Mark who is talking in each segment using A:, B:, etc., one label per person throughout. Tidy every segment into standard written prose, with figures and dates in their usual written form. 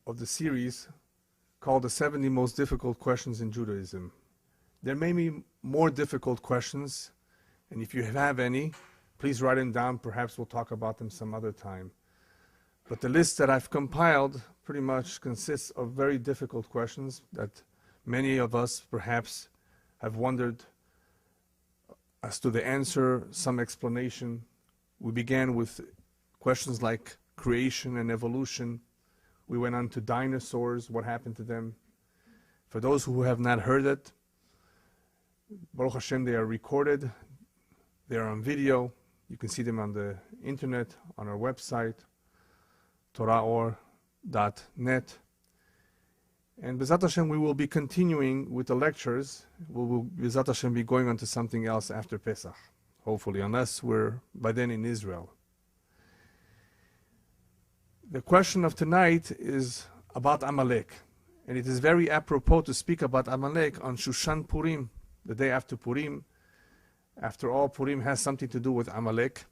A: of the series called the 70 Most Difficult Questions in Judaism. There may be more difficult questions, and if you have any, please write them down. Perhaps we'll talk about them some other time. But the list that I've compiled pretty much consists of very difficult questions that many of us perhaps have wondered as to the answer, some explanation. We began with questions like creation and evolution. We went on to dinosaurs, what happened to them. For those who have not heard it, Baruch Hashem, they are recorded. They are on video. You can see them on the internet, on our website, toraor.net. And B'ezrat Hashem, we will be continuing with the lectures. We will, B'ezrat Hashem, be going on to something else after Pesach, hopefully, unless we're by then in Israel. The question of tonight is about Amalek. And it is very apropos to speak about Amalek on Shushan Purim, the day after Purim. After all, Purim has something to do with Amalek.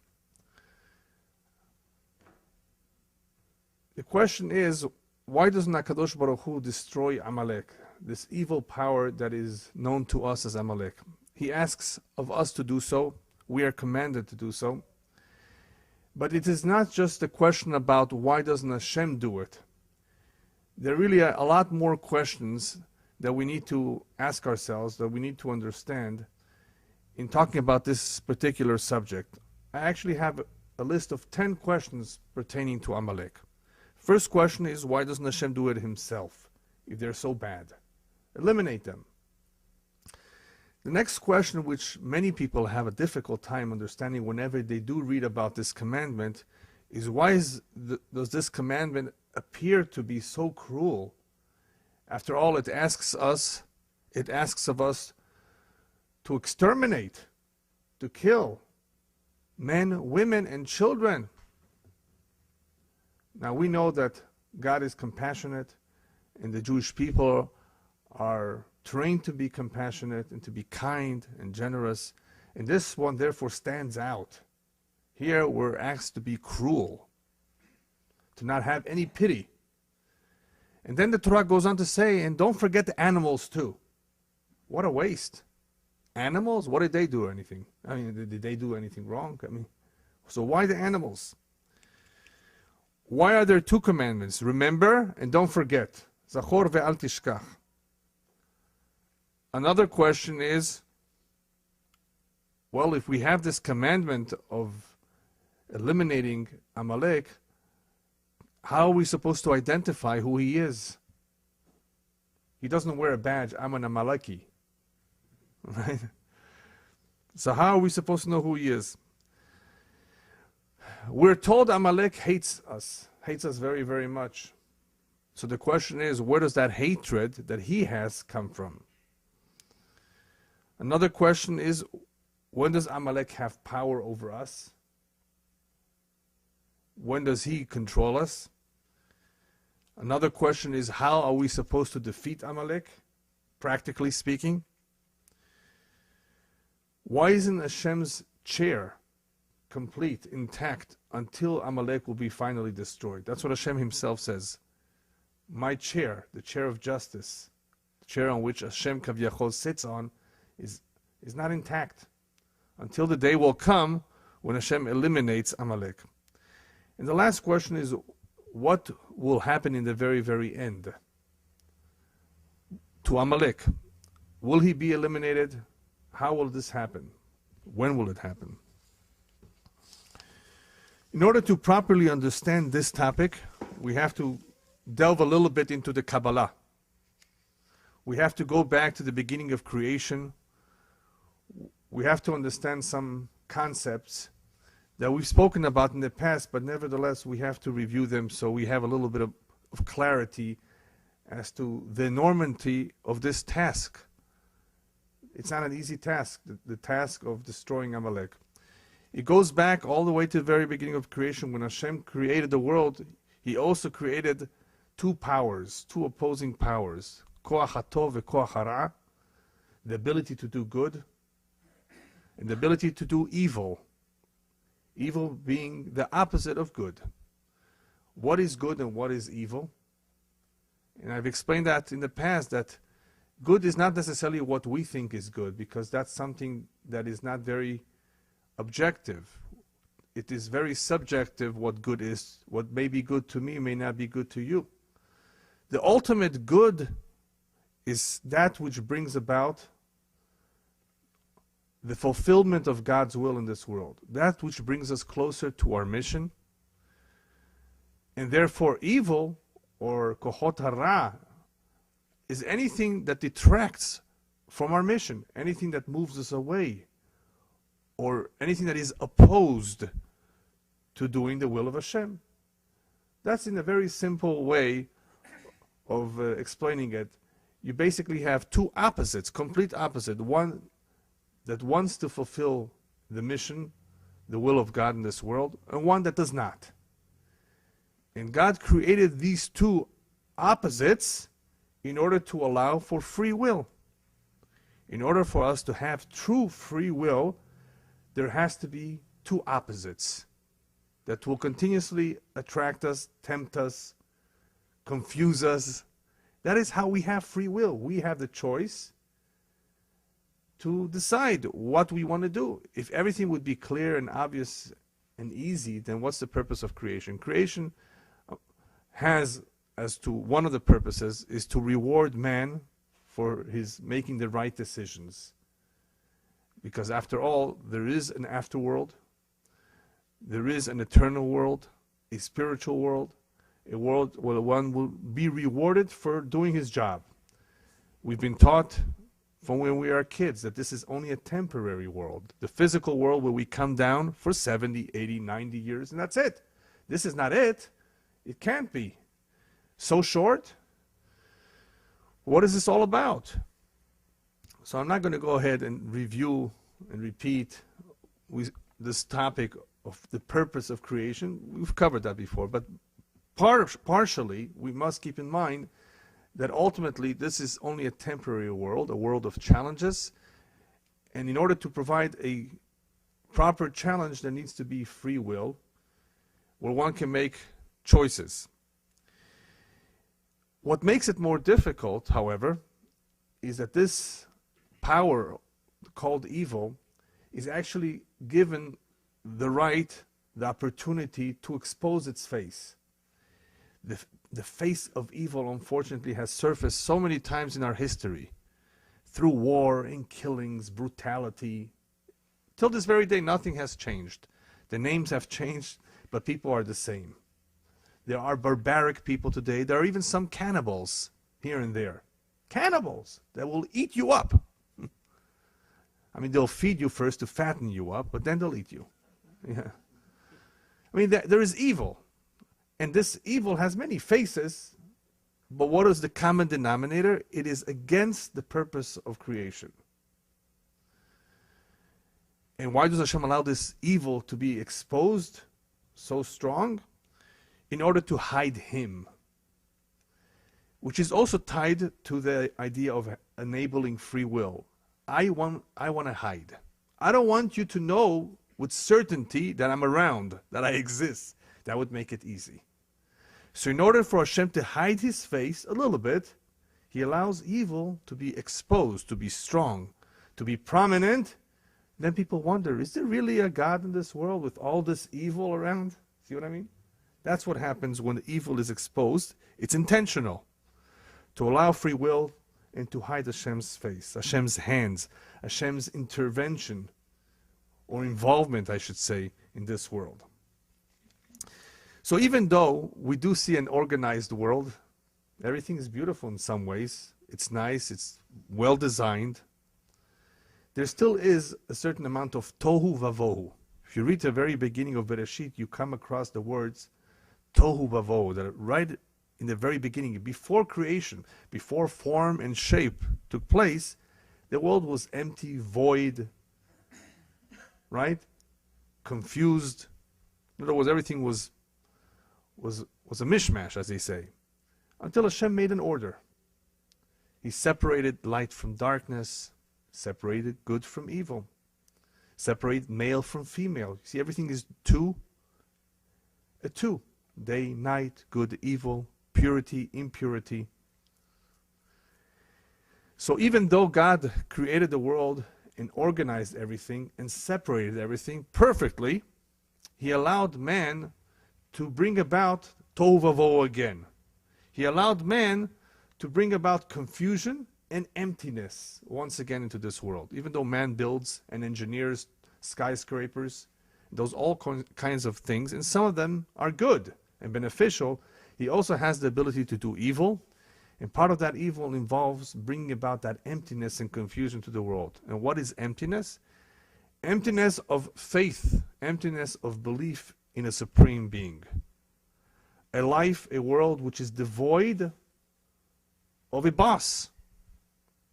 A: The question is, why doesn't HaKadosh Baruch Hu destroy Amalek, this evil power that is known to us as Amalek? He asks of us to do so. We are commanded to do so. But it is not just a question about why doesn't Hashem do it. There are really a lot more questions that we need to ask ourselves, that we need to understand in talking about this particular subject. I actually have a list of 10 questions pertaining to Amalek. First question is, why doesn't Hashem do it himself if they're so bad? Eliminate them. The next question, which many people have a difficult time understanding whenever they do read about this commandment, is why does this commandment appear to be so cruel? After all, it asks of us to exterminate, to kill men, women, and children. Now we know that God is compassionate, and the Jewish people are trained to be compassionate and to be kind and generous, and this one therefore stands out. Here we're asked to be cruel, to not have any pity. And then the Torah goes on to say, and don't forget the animals too. What a waste. Animals? What did they do? Anything? I mean, did they do anything wrong? I mean, so why the animals? Why are there two commandments? Remember and don't forget. Zachor ve'al tishkach. Another question is, well, if we have this commandment of eliminating Amalek, how are we supposed to identify who he is? He doesn't wear a badge, I'm an Amaleki. Right? So how are we supposed to know who he is? We're told Amalek hates us very, very much. So the question is, where does that hatred that he has come from? Another question is, when does Amalek have power over us? When does he control us? Another question is, how are we supposed to defeat Amalek, practically speaking? Why isn't Hashem's chair complete, intact, until Amalek will be finally destroyed? That's what Hashem himself says. My chair, the chair of justice, the chair on which Hashem Kavyachol sits on, is not intact until the day will come when Hashem eliminates Amalek. And the last question is, what will happen in the very, very end to Amalek? Will he be eliminated? How will this happen? When will it happen? In order to properly understand this topic, we have to delve a little bit into the Kabbalah. We have to go back to the beginning of creation. We have to understand some concepts that we've spoken about in the past, but nevertheless we have to review them so we have a little bit of clarity as to the enormity of this task. It's not an easy task, the task of destroying Amalek. It goes back all the way to the very beginning of creation. When Hashem created the world, he also created two powers, two opposing powers, koach hatov and koach hara, the ability to do good and the ability to do evil. Evil being the opposite of good. What is good and what is evil? And I've explained that in the past, that good is not necessarily what we think is good, because that's something that is not very objective. It is very subjective what good is. What may be good to me may not be good to you. The ultimate good is that which brings about the fulfillment of God's will in this world. That which brings us closer to our mission. And therefore evil, or kohot hara, is anything that detracts from our mission, anything that moves us away, or anything that is opposed to doing the will of Hashem. That's in a very simple way of explaining it. You basically have two opposites, complete opposite. One that wants to fulfill the mission, the will of God in this world, and one that does not. And God created these two opposites in order to allow for free will. In order for us to have true free will, there has to be two opposites that will continuously attract us, tempt us, confuse us. That is how we have free will. We have the choice to decide what we want to do. If everything would be clear and obvious and easy, then what's the purpose of creation? Creation has, as to one of the purposes, is to reward man for his making the right decisions. Because after all, there is an afterworld, there is an eternal world, a spiritual world, a world where one will be rewarded for doing his job. We've been taught from when we are kids that this is only a temporary world. The physical world where we come down for 70, 80, 90 years, and that's it. This is not it. It can't be. So short? What is this all about? So I'm not going to go ahead and review and repeat this topic of the purpose of creation. We've covered that before, but partially we must keep in mind that ultimately this is only a temporary world, a world of challenges, and in order to provide a proper challenge, there needs to be free will, where one can make choices. What makes it more difficult, however, is that this power called evil is actually given the right, the opportunity to expose its face. The face of evil, unfortunately, has surfaced so many times in our history, through war and killings, brutality. Till this very day, nothing has changed. The names have changed, but people are the same. There are barbaric people today. There are even some cannibals here and there. Cannibals that will eat you up. I mean, they'll feed you first to fatten you up, but then they'll eat you. Yeah. I mean, there is evil. And this evil has many faces, but what is the common denominator? It is against the purpose of creation. And why does Hashem allow this evil to be exposed so strong? In order to hide Him, which is also tied to the idea of enabling free will. I want to hide. I don't want you to know with certainty that I'm around, that I exist. That would make it easy. So in order for Hashem to hide His face a little bit, He allows evil to be exposed, to be strong, to be prominent. Then people wonder, is there really a God in this world with all this evil around? See what I mean? That's what happens when the evil is exposed. It's intentional. To allow free will and to hide Hashem's face, Hashem's hands, Hashem's intervention, or involvement, I should say, in this world. So even though we do see an organized world, everything is beautiful in some ways, it's nice, it's well designed, there still is a certain amount of tohu vavohu. If you read the very beginning of Bereshit, you come across the words tohu vavohu, that right in the very beginning, before creation, before form and shape took place, the world was empty, void, right? Confused. In other words, everything was a mishmash, as they say, until Hashem made an order. He separated light from darkness, separated good from evil, separated male from female. See, everything is a two. Day, night, good, evil, purity, impurity. So even though God created the world and organized everything and separated everything perfectly, he allowed man to bring about tohu vavohu again. He allowed man to bring about confusion and emptiness once again into this world. Even though man builds and engineers skyscrapers, those all kinds of things, and some of them are good and beneficial, he also has the ability to do evil, and part of that evil involves bringing about that emptiness and confusion to the world. And what is emptiness? Emptiness of faith, emptiness of belief in a supreme being. A life, a world which is devoid of a boss.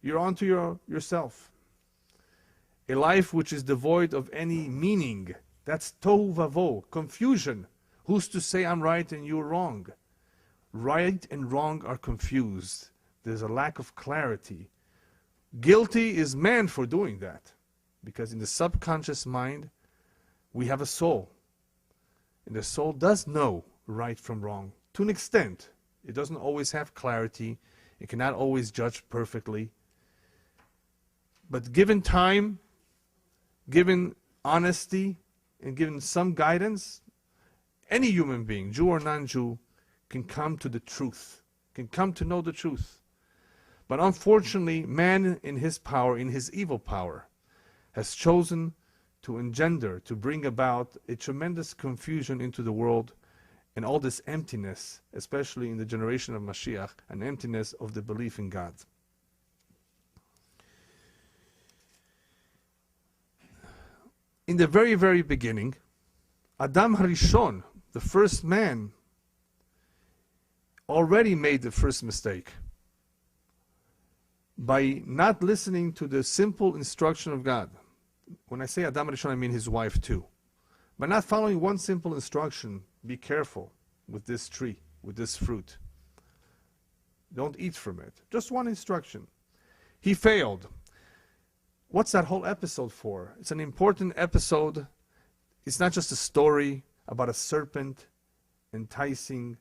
A: You're onto yourself. A life which is devoid of any meaning. That's tohu vavohu, confusion. Who's to say I'm right and you're wrong? Right and wrong are confused. There's a lack of clarity. Guilty is man for doing that. Because in the subconscious mind, we have a soul. And the soul does know right from wrong. To an extent. It doesn't always have clarity. It cannot always judge perfectly. But given time, given honesty, and given some guidance, any human being, Jew or non-Jew, can come to the truth, can come to know the truth. But unfortunately, man in his power, in his evil power, has chosen to engender, to bring about a tremendous confusion into the world and all this emptiness, especially in the generation of Mashiach, an emptiness of the belief in God. In the very, very beginning, Adam Harishon, the first man, already made the first mistake by not listening to the simple instruction of God. When I say Adam Harishon, I mean his wife too. By not following one simple instruction, be careful with this tree, with this fruit. Don't eat from it. Just one instruction. He failed. What's that whole episode for? It's an important episode. It's not just a story about a serpent enticing,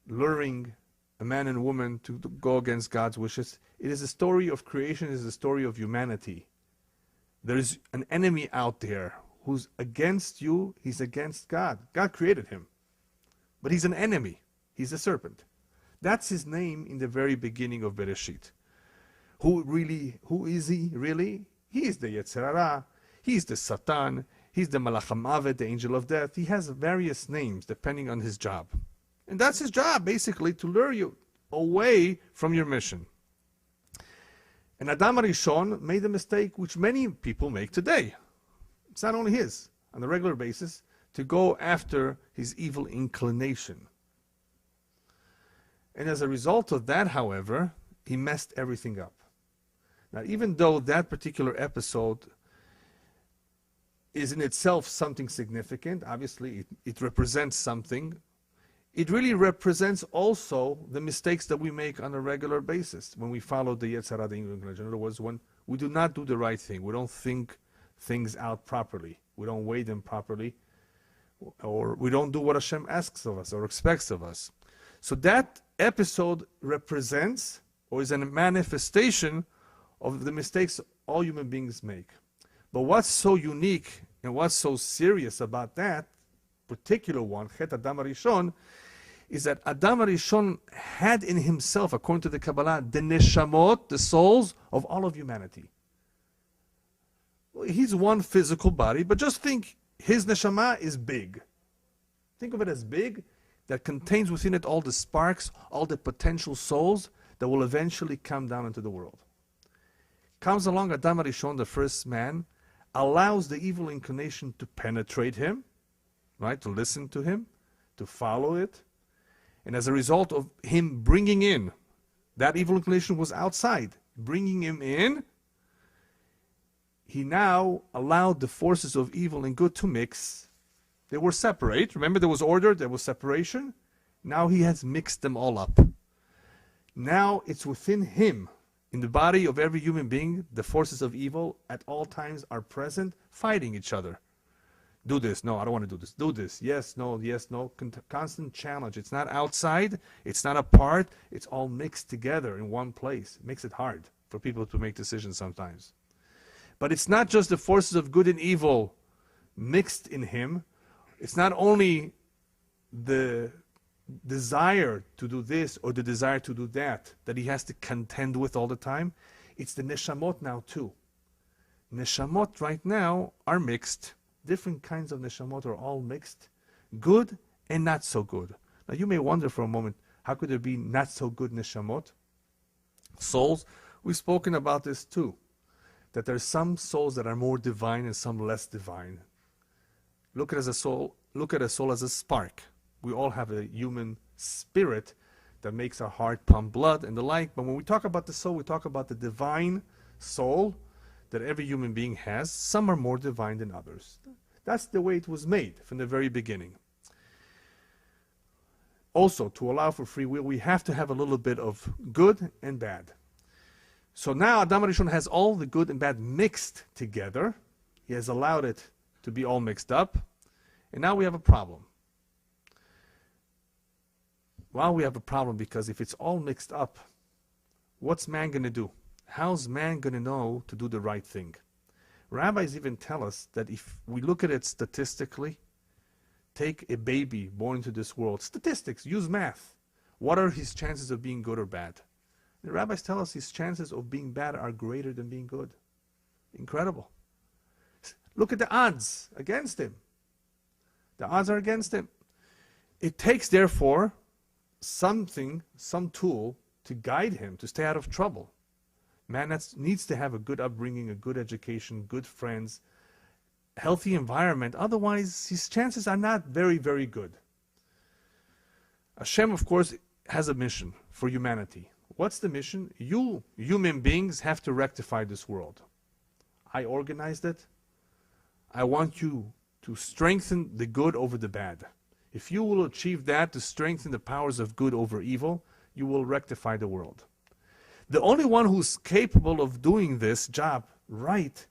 A: luring a man and woman to go against God's wishes. It is a story of creation. It is a story of humanity. There is an enemy out there who's against you. He's against God. God created him. But he's an enemy. He's a serpent. That's his name in the very beginning of Bereshit. Who is he really? He is the Yetzer Hara. He's the Satan. He's the Malach HaMavet, the angel of death. He has various names depending on his job. And that's his job, basically, to lure you away from your mission. And Adam Harishon made a mistake which many people make today. It's not only his, on a regular basis, to go after his evil inclination. And as a result of that, however, he messed everything up. Now, even though that particular episode is in itself something significant, obviously it represents something, it really represents also the mistakes that we make on a regular basis when we follow the Yetzer Hara, the evil inclination. In other words, when we do not do the right thing, we don't think things out properly, we don't weigh them properly, or we don't do what Hashem asks of us or expects of us. So that episode represents, or is a manifestation of the mistakes all human beings make. But what's so unique and what's so serious about that particular one, Chet Adam Harishon, is that Adam Harishon had in himself, according to the Kabbalah, the neshamot, the souls of all of humanity. He's one physical body, but just think his neshama is big. Think of it as big, that contains within it all the sparks, all the potential souls that will eventually come down into the world. Comes along Adam Harishon, the first man, allows the evil inclination to penetrate him, right, to listen to him, to follow it. And as a result of him bringing in, that evil inclination was outside, bringing him in, he now allowed the forces of evil and good to mix. They were separate. Remember, there was order, there was separation. Now he has mixed them all up. Now it's within him, in the body of every human being, the forces of evil at all times are present, fighting each other. Do this. No, I don't want to do this. Do this. Yes, no, yes, no. Constant challenge. It's not outside. It's not apart. It's all mixed together in one place. It makes it hard for people to make decisions sometimes. But it's not just the forces of good and evil mixed in him. It's not only the desire to do this or the desire to do that he has to contend with all the time. It's the neshamot now too. Neshamot right now are mixed. Different kinds of neshamot are all mixed. Good and not so good. Now you may wonder for a moment, how could there be not so good neshamot? Souls, we've spoken about this too. That there's some souls that are more divine and some less divine. Look at a soul as a spark. We all have a human spirit that makes our heart pump blood and the like. But when we talk about the soul, we talk about the divine soul that every human being has. Some are more divine than others. That's the way it was made from the very beginning. Also, to allow for free will, we have to have a little bit of good and bad. So now Adam HaRishon has all the good and bad mixed together. He has allowed it to be all mixed up. And now we have a problem. Well, we have a problem because if it's all mixed up, what's man going to do? How's man going to know to do the right thing? Rabbis even tell us that if we look at it statistically, take a baby born into this world, statistics, use math. What are his chances of being good or bad? The rabbis tell us his chances of being bad are greater than being good. Incredible. Look at the odds against him. The odds are against him. It takes, therefore, some tool to guide him to stay out of trouble. Man needs to have a good upbringing, a good education, good friends, healthy environment. Otherwise, his chances are not very, very good. Hashem, of course, has a mission for humanity. What's the mission? You, human beings, have to rectify this world. I organized it. I want you to strengthen the good over the bad. If you will achieve that, to strengthen the powers of good over evil, you will rectify the world. The only one who's capable of doing this job right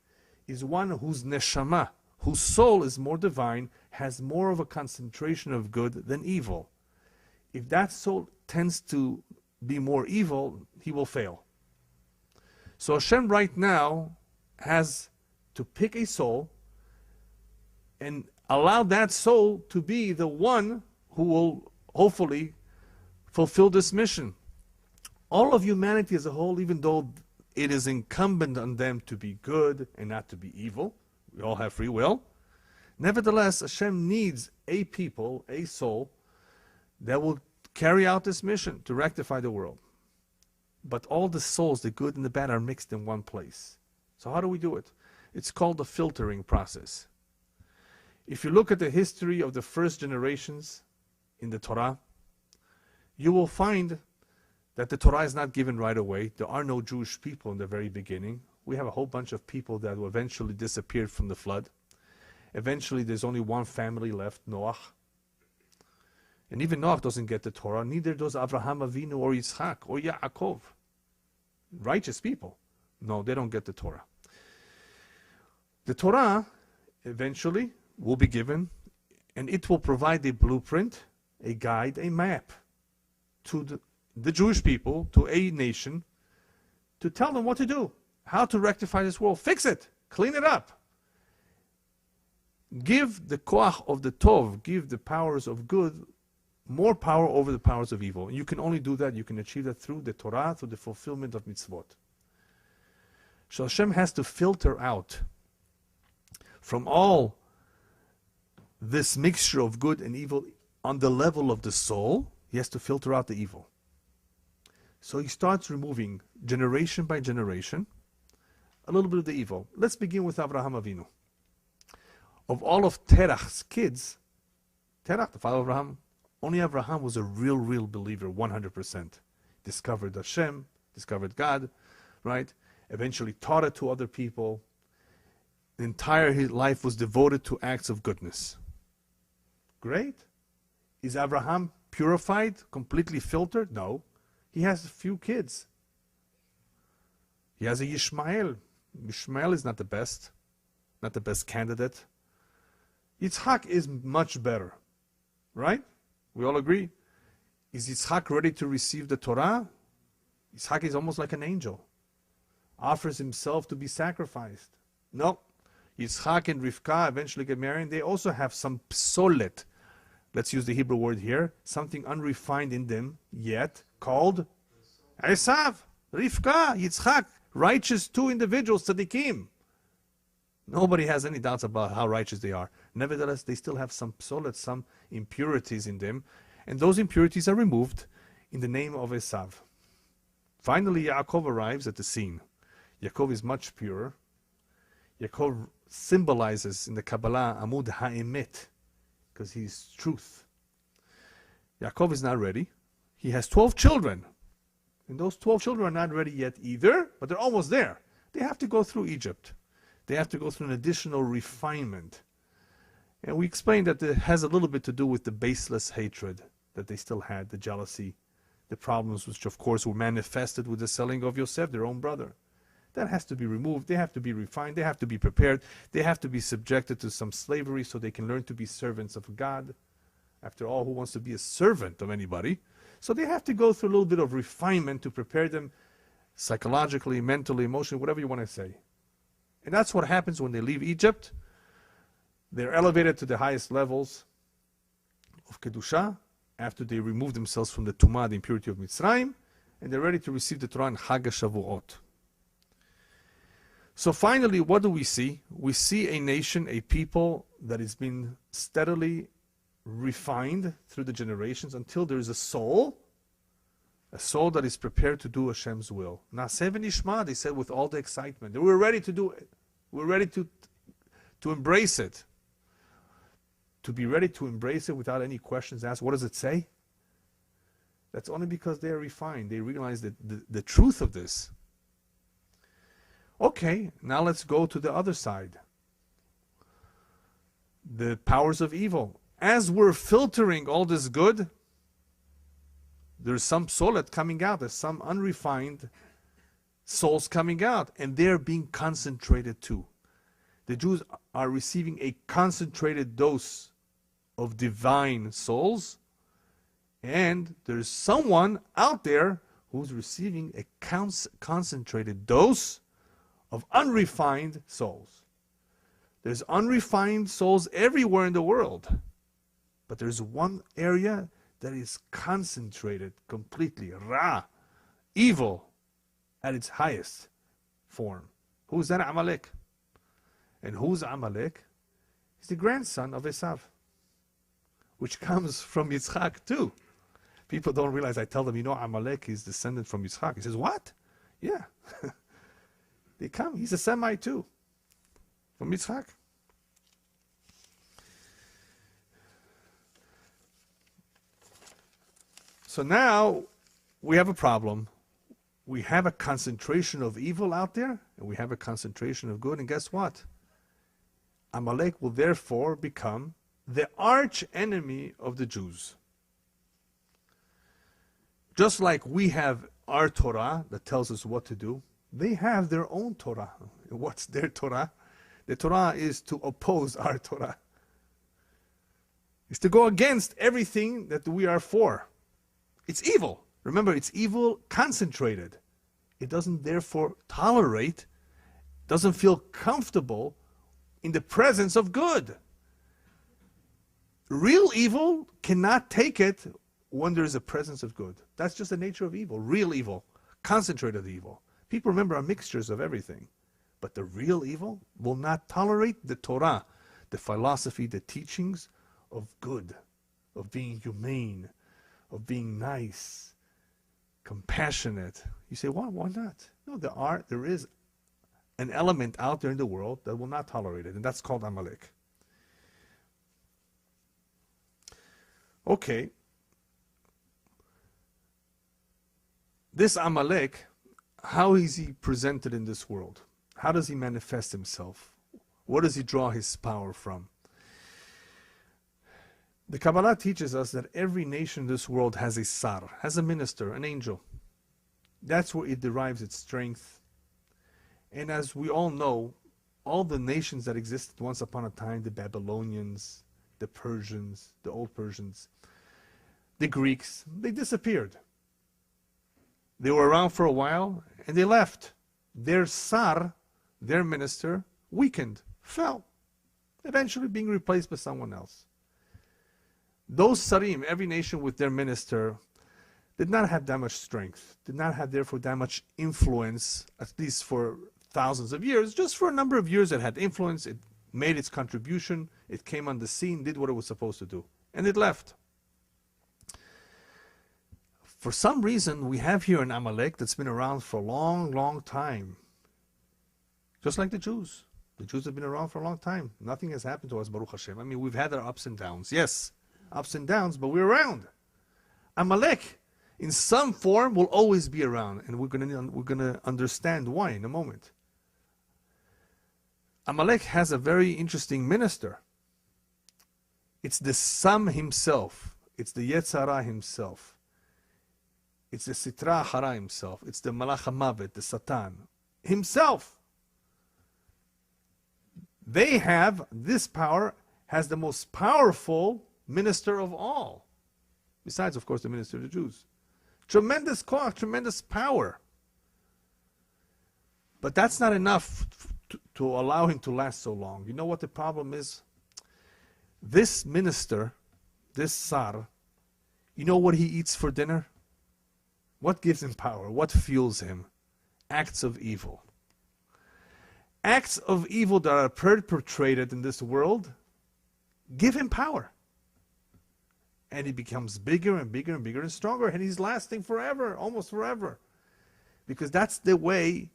A: is one whose neshama, whose soul is more divine, has more of a concentration of good than evil. If that soul tends to be more evil, he will fail. So Hashem right now has to pick a soul and allow that soul to be the one who will hopefully fulfill this mission. All of humanity as a whole, even though it is incumbent on them to be good and not to be evil, we all have free will, nevertheless, Hashem needs a people, a soul, that will carry out this mission to rectify the world. But all the souls, the good and the bad, are mixed in one place. So how do we do it? It's called the filtering process. If you look at the history of the first generations in the Torah, you will find that the Torah is not given right away. There are no Jewish people in the very beginning. We have a whole bunch of people that eventually disappeared from the flood. Eventually there's only one family left, Noach. And even Noach doesn't get the Torah, neither does Avraham Avinu or Yitzchak or Yaakov. Righteous people. No, they don't get the Torah. The Torah eventually will be given, and it will provide a blueprint, a guide, a map to the Jewish people, to a nation, to tell them what to do, how to rectify this world, fix it, clean it up. Give the koach of the tov, give the powers of good, more power over the powers of evil. And you can only do that, you can achieve that through the Torah, through the fulfillment of mitzvot. So Hashem has to filter out from all this mixture of good and evil on the level of the soul. He has to filter out the evil. So he starts removing, generation by generation, a little bit of the evil. Let's begin with Avraham Avinu. Of all of Terach's kids, Terach, the father of Abraham, only Abraham was a real believer, 100%. Discovered Hashem, discovered God, right? Eventually taught it to other people. The entire his life was devoted to acts of goodness. Great. Is Abraham purified, completely filtered? No. He has a few kids. He has a Ishmael. Ishmael is not the best candidate. Yitzhak is much better, right? We all agree? Is Yitzhak ready to receive the Torah? Yitzhak is almost like an angel. Offers himself to be sacrificed. No. Yitzhak and Rivka eventually get married. They also have some psolet. Let's use the Hebrew word here. Something unrefined in them yet, called Esav, Rivka, Yitzhak. Righteous two individuals, tzaddikim. Nobody has any doubts about how righteous they are. Nevertheless, they still have some psolet, some impurities in them. And those impurities are removed in the name of Esav. Finally, Yaakov arrives at the scene. Yaakov is much purer. Yaakov symbolizes in the Kabbalah Amud Ha'emet, because he's truth. Yaakov is not ready. He has 12 children. And those 12 children are not ready yet either, but they're almost there. They have to go through Egypt. They have to go through an additional refinement. And we explained that it has a little bit to do with the baseless hatred that they still had, the jealousy, the problems which of course were manifested with the selling of Yosef, their own brother. That has to be removed. They have to be refined. They have to be prepared. They have to be subjected to some slavery so they can learn to be servants of God. After all, who wants to be a servant of anybody? So they have to go through a little bit of refinement to prepare them psychologically, mentally, emotionally, whatever you want to say. And that's what happens when they leave Egypt. They're elevated to the highest levels of Kedusha after they remove themselves from the Tumah, the impurity of Mitzrayim, and they're ready to receive the Torah in Chag HaShavuot. So finally, what do we see? We see a nation, a people that has been steadily refined through the generations until there is a soul that is prepared to do Hashem's will. Naseh v'nishma, they said with all the excitement. They were ready to do it. We're ready to embrace it. To be ready to embrace it without any questions asked. What does it say? That's only because they are refined. They realize that the truth of this. Okay, now let's go to the other side. The powers of evil. As we're filtering all this good, there's some psolet coming out. There's some unrefined souls coming out. And they're being concentrated too. The Jews are receiving a concentrated dose of divine souls. And there's someone out there who's receiving a concentrated dose of unrefined souls. There's unrefined souls everywhere in the world. But there's one area that is concentrated completely. Ra, evil at its highest form. Who's that? Amalek. And who's Amalek? He's the grandson of Esav, which comes from Yitzchak too. People don't realize, I tell them, Amalek is descendant from Yitzchak. He says, what? Yeah. They come. He's a Semite too, from Yitzchak. So now we have a problem. We have a concentration of evil out there, and we have a concentration of good. And guess what? Amalek will therefore become the arch enemy of the Jews. Just like we have our Torah that tells us what to do, they have their own Torah. What's their Torah? The Torah is to oppose our Torah. It's to go against everything that we are for. It's evil. Remember, it's evil concentrated. It doesn't therefore tolerate, doesn't feel comfortable in the presence of good. Real evil cannot take it when there is a presence of good. That's just the nature of evil. Real evil, concentrated evil. People, remember, are mixtures of everything. But the real evil will not tolerate the Torah, the philosophy, the teachings of good, of being humane, of being nice, compassionate. You say, why not? No, there is an element out there in the world that will not tolerate it, and that's called Amalek. Okay. This Amalek, how is he presented in this world? How does he manifest himself? Where does he draw his power from? The Kabbalah teaches us that every nation in this world has a sar, has a minister, an angel. That's where it derives its strength. And as we all know, all the nations that existed once upon a time, the Babylonians, the Persians, the old Persians, the Greeks, they disappeared. They were around for a while and they left. Their Tsar, their minister, weakened, fell, eventually being replaced by someone else. Those Tsarim, every nation with their minister, did not have that much strength, did not have therefore that much influence, at least for thousands of years. Just for a number of years it had influence, it made its contribution, it came on the scene, did what it was supposed to do, and it left. For some reason, we have here an Amalek that's been around for a long, long time. Just like the Jews. The Jews have been around for a long time. Nothing has happened to us, Baruch Hashem. I mean, we've had our ups and downs. Yes, ups and downs, but we're around. Amalek, in some form, will always be around, and we're gonna understand why in a moment. Amalek has a very interesting minister. It's the Sam himself. It's the Yetzirah himself. It's the Sitra Hara himself. It's the Malach HaMavet, the Satan himself. They have, this power has the most powerful minister of all. Besides, of course, the minister of the Jews. Tremendous koach, tremendous power. But that's not enough to allow him to last so long. You know what the problem is? This minister, this Tsar, you know what he eats for dinner? What gives him power? What fuels him? Acts of evil. Acts of evil that are perpetrated in this world give him power. And he becomes bigger and bigger and bigger and stronger, and he's lasting forever, almost forever. Because that's the way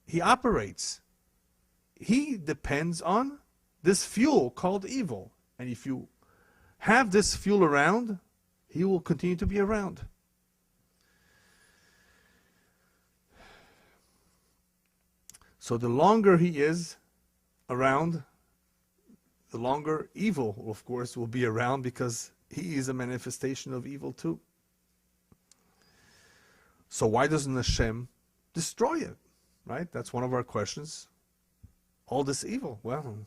A: he operates. He depends on this fuel called evil. And if you have this fuel around, he will continue to be around. So the longer he is around, the longer evil, of course, will be around, because he is a manifestation of evil too. So why doesn't Hashem destroy it? Right? That's one of our questions. All this evil. Well,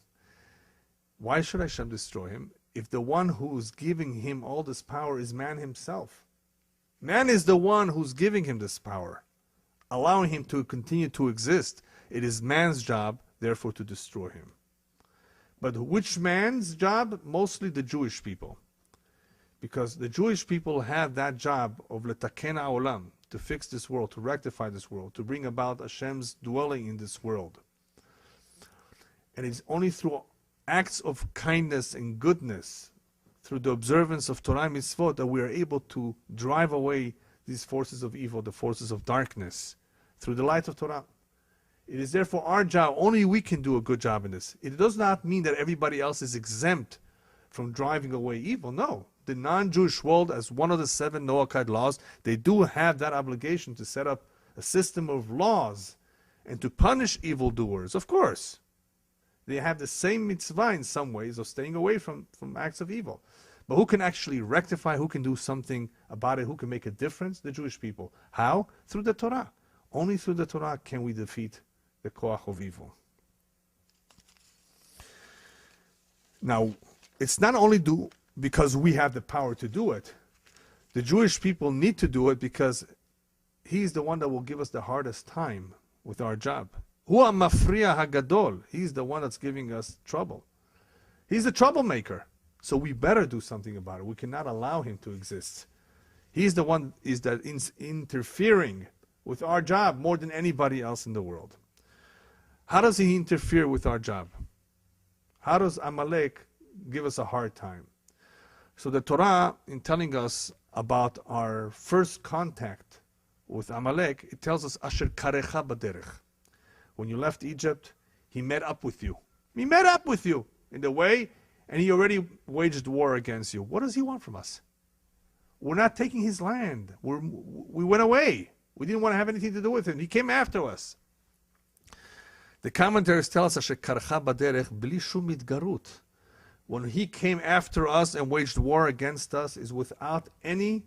A: why should Hashem destroy him if the one who's giving him all this power is man himself? Man is the one who's giving him this power, allowing him to continue to exist. It is man's job, therefore, to destroy him. But which man's job? Mostly the Jewish people. Because the Jewish people have that job of letaken ha'olam, to fix this world, to rectify this world, to bring about Hashem's dwelling in this world. And it's only through acts of kindness and goodness, through the observance of Torah and Mitzvot, that we are able to drive away these forces of evil, the forces of darkness, through the light of Torah. It is therefore our job, only we can do a good job in this. It does not mean that everybody else is exempt from driving away evil. No. The non-Jewish world, as one of the 7 Noahide laws, they do have that obligation to set up a system of laws and to punish evildoers, of course. They have the same mitzvah in some ways of staying away from acts of evil. But who can actually rectify, who can do something about it, who can make a difference? The Jewish people. How? Through the Torah. Only through the Torah can we defeat the koach of evil. Now, it's not only because we have the power to do it. The Jewish people need to do it because he's the one that will give us the hardest time with our job. Hua mafriya hagadol. He's the one that's giving us trouble. He's the troublemaker. So we better do something about it. We cannot allow him to exist. He's the one that interfering with our job more than anybody else in the world. How does he interfere with our job? How does Amalek give us a hard time? So the Torah, in telling us about our first contact with Amalek, it tells us, Asher karecha baderech. When you left Egypt, he met up with you. He met up with you in the way, and he already waged war against you. What does he want from us? We're not taking his land. We went away. We didn't want to have anything to do with him. He came after us. The commentaries tell us, Asher karecha baderech bli shum itgarut. When he came after us and waged war against us, is without any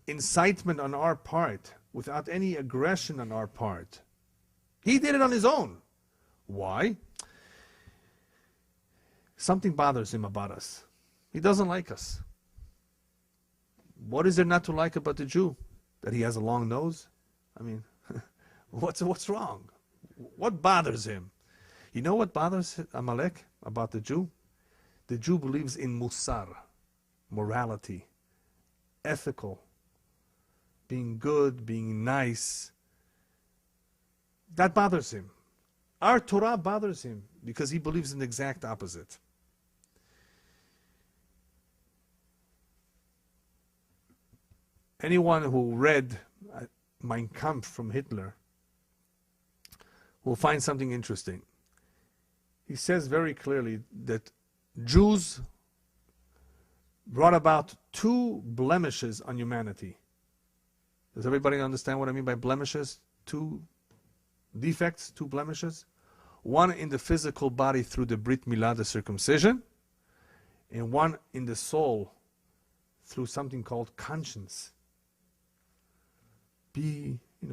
A: incitement on our part, without any aggression on our part. He did it on his own. Why? Something bothers him about us. He doesn't like us. What is there not to like about the Jew? That he has a long nose? I mean, what's wrong? What bothers him? You know what bothers Amalek about the Jew? The Jew believes in musar, morality, ethical, being good, being nice. That bothers him. Our Torah bothers him because he believes in the exact opposite. Anyone who read Mein Kampf from Hitler will find something interesting. He says very clearly that Jews brought about 2 blemishes on humanity. Does everybody understand what I mean by blemishes? 2 defects, 2 blemishes. One in the physical body through the Brit Milah, the circumcision, and one in the soul through something called conscience.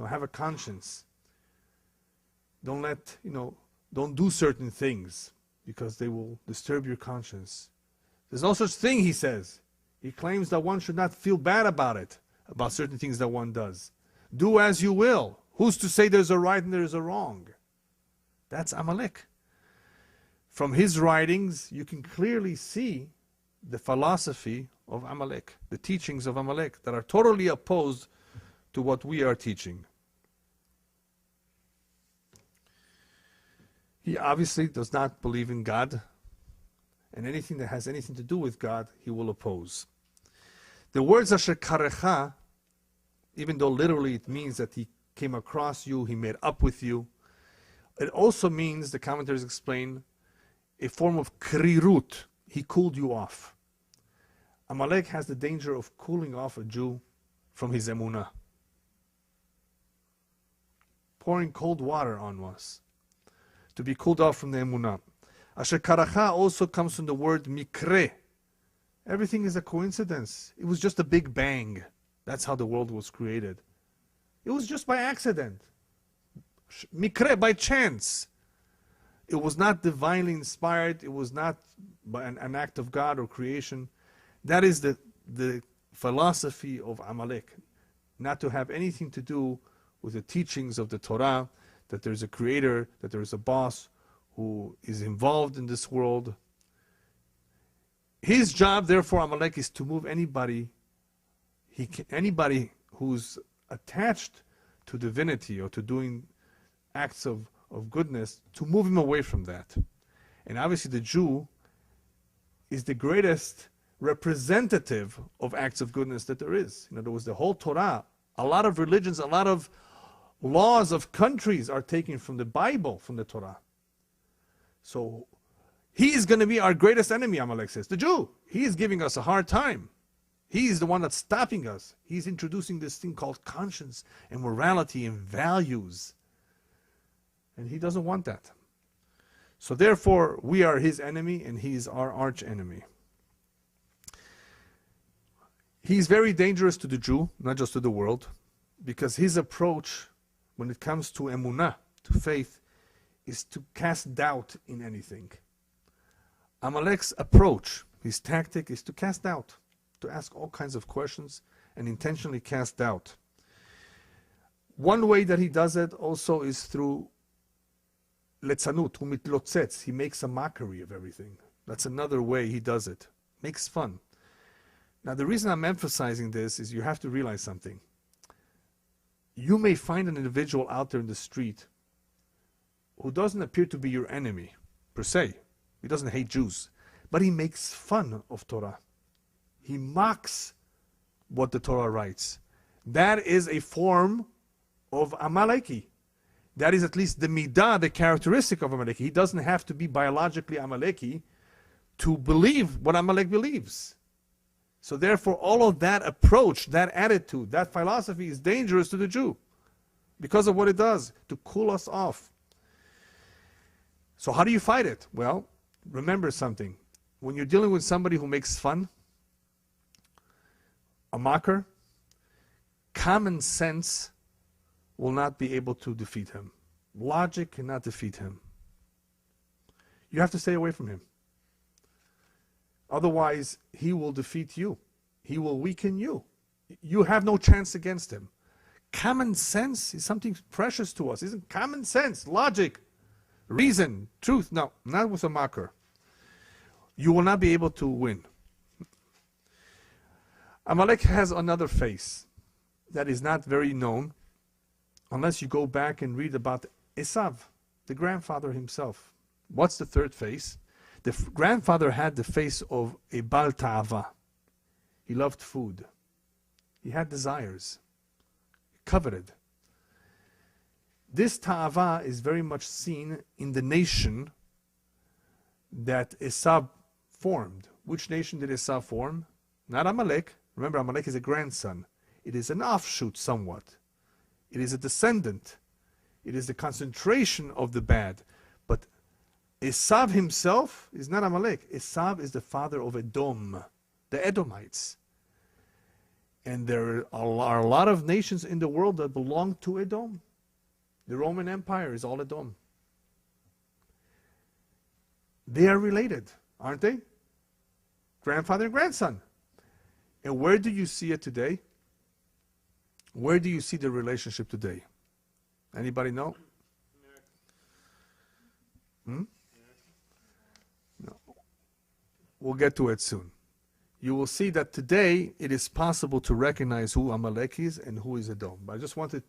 A: Have a conscience. Don't do certain things because they will disturb your conscience. There's no such thing, he says. He claims that one should not feel bad about certain things that one does. Do as you will. Who's to say there's a right and there's a wrong? That's Amalek. From his writings, you can clearly see the philosophy of Amalek, the teachings of Amalek that are totally opposed to what we are teaching. He obviously does not believe in God, and anything that has anything to do with God, he will oppose. The words Asher Karecha, even though literally it means that he came across you, he made up with you, it also means, the commentators explain, a form of krirut. He cooled you off. Amalek has the danger of cooling off a Jew from his emunah. Pouring cold water on us. To be cooled off from the emunah. Asher karacha also comes from the word mikre. Everything is a coincidence. It was just a big bang. That's how the world was created. It was just by accident. Mikre, by chance. It was not divinely inspired. It was not by an act of God or creation. That is the philosophy of Amalek. Not to have anything to do with the teachings of the Torah, that there's a creator, that there's a boss who is involved in this world. His job, therefore, Amalek, is to move anybody who's attached to divinity or to doing acts of goodness, to move him away from that. And obviously the Jew is the greatest representative of acts of goodness that there is. In other words, the whole Torah, a lot of religions, a lot of laws of countries are taken from the Bible, from the Torah. So he is going to be our greatest enemy, Amalek says. The Jew. He is giving us a hard time. He is the one that's stopping us. He's introducing this thing called conscience and morality and values. And he doesn't want that. So therefore, we are his enemy and he is our arch enemy. He's very dangerous to the Jew, not just to the world, because his approach when it comes to emunah, to faith, is to cast doubt in anything. Amalek's approach, his tactic, is to cast doubt, to ask all kinds of questions and intentionally cast doubt. One way that he does it also is through letzanut, umitlotzetz. He makes a mockery of everything. That's another way he does it. Makes fun. Now the reason I'm emphasizing this is you have to realize something. You may find an individual out there in the street who doesn't appear to be your enemy, per se. He doesn't hate Jews. But he makes fun of Torah. He mocks what the Torah writes. That is a form of Amaleki. That is at least the midah, the characteristic of Amaleki. He doesn't have to be biologically Amaleki to believe what Amalek believes. So therefore, all of that approach, that attitude, that philosophy is dangerous to the Jew because of what it does, to cool us off. So how do you fight it? Well, remember something. When you're dealing with somebody who makes fun, a mocker, common sense will not be able to defeat him. Logic cannot defeat him. You have to stay away from him. Otherwise, he will defeat you. He will weaken you. You have no chance against him. Common sense is something precious to us, isn't common sense, logic, reason, truth. No, not with a marker. You will not be able to win. Amalek has another face that is not very known unless you go back and read about Esav, the grandfather himself. What's the third face? The grandfather had the face of a Bal Ta'ava. He loved food. He had desires. He coveted. This Ta'ava is very much seen in the nation that Esav formed. Which nation did Esav form? Not Amalek. Remember, Amalek is a grandson. It is an offshoot somewhat. It is a descendant. It is the concentration of the bad. But Esav himself is not Amalek. Esav is the father of Edom, the Edomites. And there are a lot of nations in the world that belong to Edom. The Roman Empire is all Edom. They are related, aren't they? Grandfather and grandson. And where do you see it today? Where do you see the relationship today? Anybody know? No. We'll get to it soon. You will see that today it is possible to recognize who Amalek is and who is Edom. But I just wanted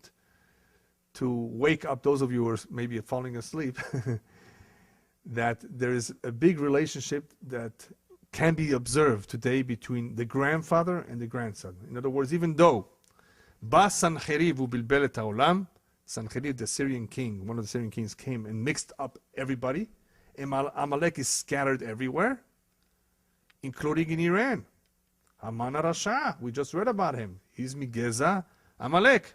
A: to wake up those of you who are maybe falling asleep that there is a big relationship that can be observed today between the grandfather and the grandson. In other words, even though Ba Sancheriv ubilbel et haolam, Sancheriv, the Syrian king, one of the Syrian kings, came and mixed up everybody. Amalek is scattered everywhere, including in Iran. Haman Rasha, we just read about him. He's Migeza Amalek.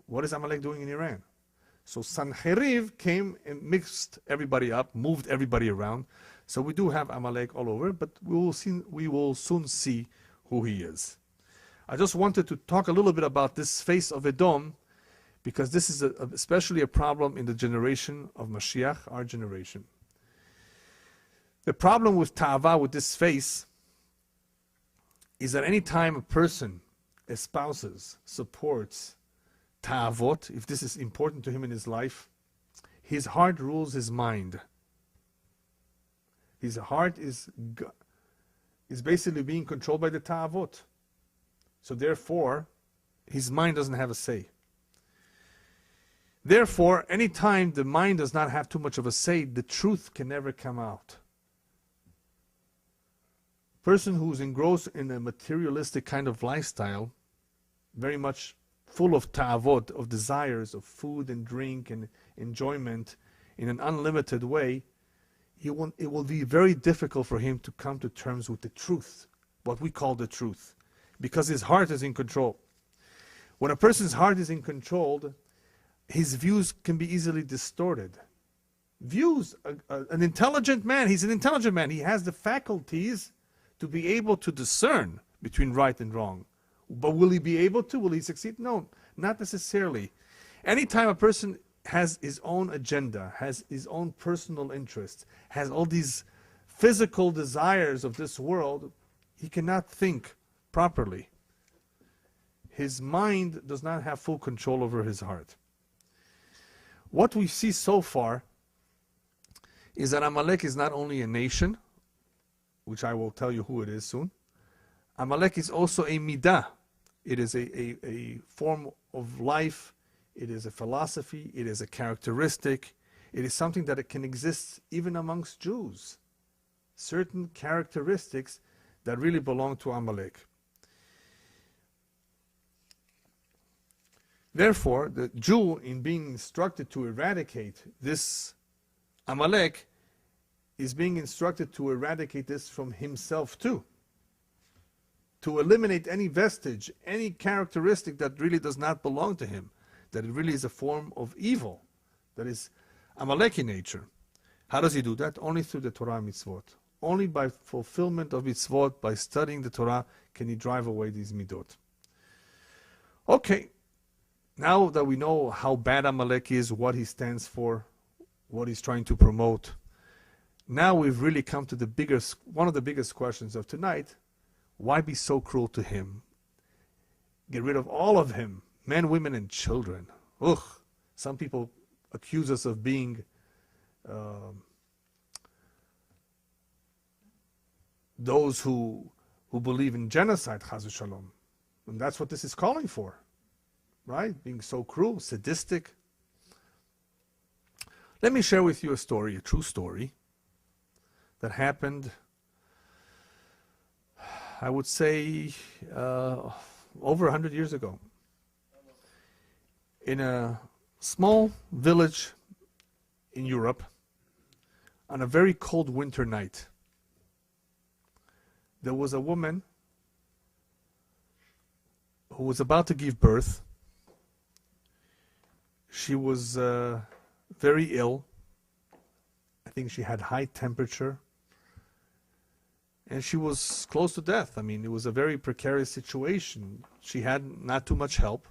A: What is Amalek doing in Iran? So Sancheriv came and mixed everybody up, moved everybody around. So we do have Amalek all over, but we will soon see who he is. I just wanted to talk a little bit about this face of Edom, because this is especially a problem in the generation of Mashiach, our generation. The problem with Ta'ava, with this face, is that any time a person espouses, supports Ta'avot, if this is important to him in his life, his heart rules his mind. His heart is basically being controlled by the Ta'avot. So therefore, his mind doesn't have a say. Therefore, anytime the mind does not have too much of a say, the truth can never come out. Person who's engrossed in a materialistic kind of lifestyle, very much full of ta'avot, of desires, of food and drink and enjoyment in an unlimited way, it will be very difficult for him to come to terms with the truth, what we call the truth, because his heart is in control. When a person's heart is in control, his views can be easily distorted. Views, an intelligent man, he's an intelligent man. He has the faculties to be able to discern between right and wrong. But will he be able to? Will he succeed? No, not necessarily. Anytime a person has his own agenda, has his own personal interests, has all these physical desires of this world, he cannot think properly. His mind does not have full control over his heart. What we see so far is that Amalek is not only a nation, which I will tell you who it is soon. Amalek is also a midah. It is a form of life. It is a philosophy. It is a characteristic. It is something that it can exist even amongst Jews. Certain characteristics that really belong to Amalek. Therefore, the Jew, in being instructed to eradicate this Amalek, is being instructed to eradicate this from himself too. To eliminate any vestige, any characteristic that really does not belong to him, that it really is a form of evil, that is Amaleki nature. How does he do that? Only through the Torah mitzvot. Only by fulfillment of mitzvot, by studying the Torah, can he drive away these midot. Okay, now that we know how bad Amalek is, what he stands for, what he's trying to promote, Now we've really come to one of the biggest questions of tonight. Why be so cruel to him? Get rid of all of him, men, women, and children. Ugh. Some people accuse us of being those who believe in genocide, chas v'shalom. And that's what this is calling for, right? Being so cruel, sadistic. Let me share with you a story, a true story, that happened, I would say, over 100 years ago. In a small village in Europe, on a very cold winter night, there was a woman who was about to give birth. She was very ill. I think she had high temperature. And she was close to death. I mean, it was a very precarious situation. She had not too much help.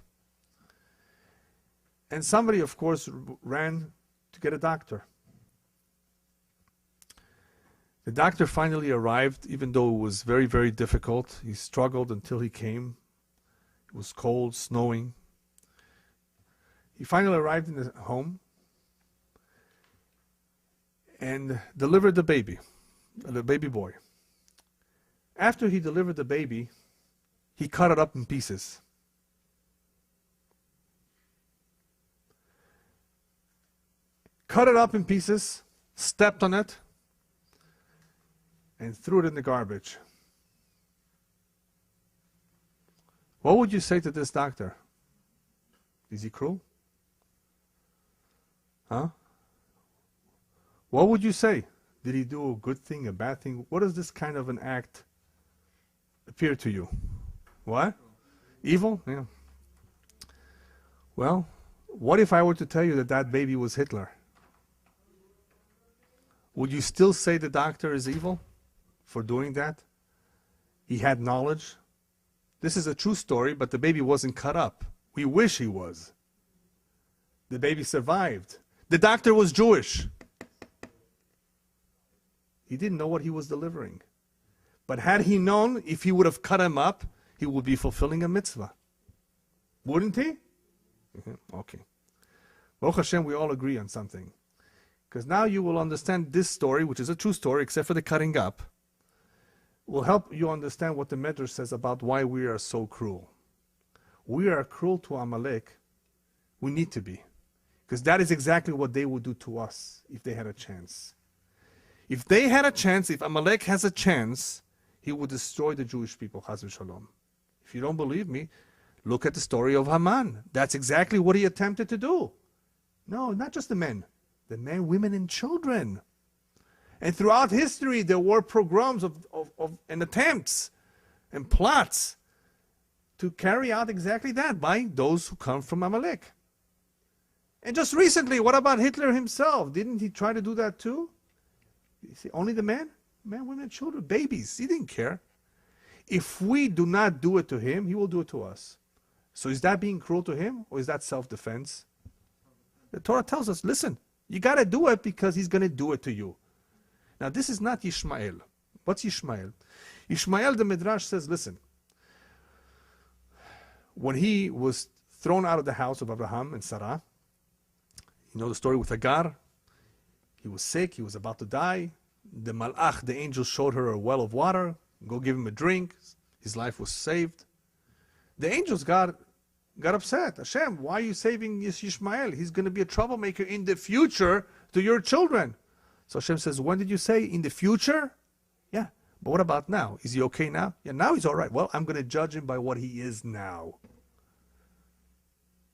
A: And somebody, of course, ran to get a doctor. The doctor finally arrived, even though it was very, very difficult. He struggled until he came. It was cold, snowing. He finally arrived in the home and delivered the baby boy. After he delivered the baby, he cut it up in pieces. Cut it up in pieces, stepped on it, and threw it in the garbage. What would you say to this doctor? Is he cruel? Huh? What would you say? Did he do a good thing, a bad thing? What does this kind of an act appear to you? What? Evil? Yeah. Well, what if I were to tell you that that baby was Hitler? Would you still say the doctor is evil for doing that? He had knowledge. This is a true story, but the baby wasn't cut up. We wish he was. The baby survived. The doctor was Jewish. He didn't know what he was delivering. But had he known, if he would have cut him up, he would be fulfilling a mitzvah. Wouldn't he? Okay. Baruch Hashem, we all agree on something. Because now you will understand this story, which is a true story, except for the cutting up, will help you understand what the Medrash says about why we are so cruel. We are cruel to Amalek. We need to be. Because that is exactly what they would do to us if they had a chance. If they had a chance, if Amalek has a chance, he would destroy the Jewish people, chas v'shalom. If you don't believe me, look at the story of Haman. That's exactly what he attempted to do. No, not just the men, women, and children. And throughout history, there were pogroms and attempts and plots to carry out exactly that by those who come from Amalek. And just recently, what about Hitler himself? Didn't he try to do that too? You see, only the men, women, and children, babies. He didn't care. If we do not do it to him, he will do it to us. So is that being cruel to him, or is that self-defense? The Torah tells us, listen, you got to do it because he's going to do it to you. Now, this is not Yishmael. What's Yishmael? Yishmael, the Midrash says, listen, when he was thrown out of the house of Abraham and Sarah, you know the story with Hagar? He was sick, he was about to die. The Malach, the angel, showed her a well of water. Go give him a drink. His life was saved. The angels got upset. Hashem, why are you saving Yishmael? He's going to be a troublemaker in the future to your children. So Hashem says, when did you say? In the future? Yeah. But what about now? Is he okay now? Yeah, now he's all right. Well, I'm going to judge him by what he is now.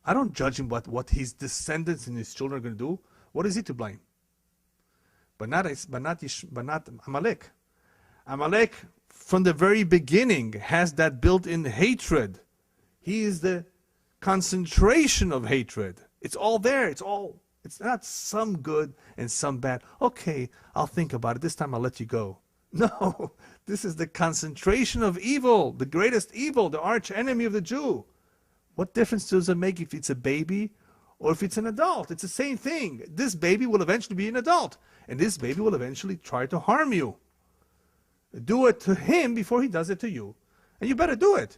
A: I don't judge him by what his descendants and his children are going to do. What is he to blame? But not Amalek. Amalek, from the very beginning, has that built-in hatred. He is the concentration of hatred. It's all there. It's not some good and some bad. Okay, I'll think about it. This time I'll let you go. No, this is the concentration of evil, the greatest evil, the arch enemy of the Jew. What difference does it make if it's a baby or if it's an adult, it's the same thing. This baby will eventually be an adult, and this baby will eventually try to harm you. Do it to him before he does it to you. And you better do it,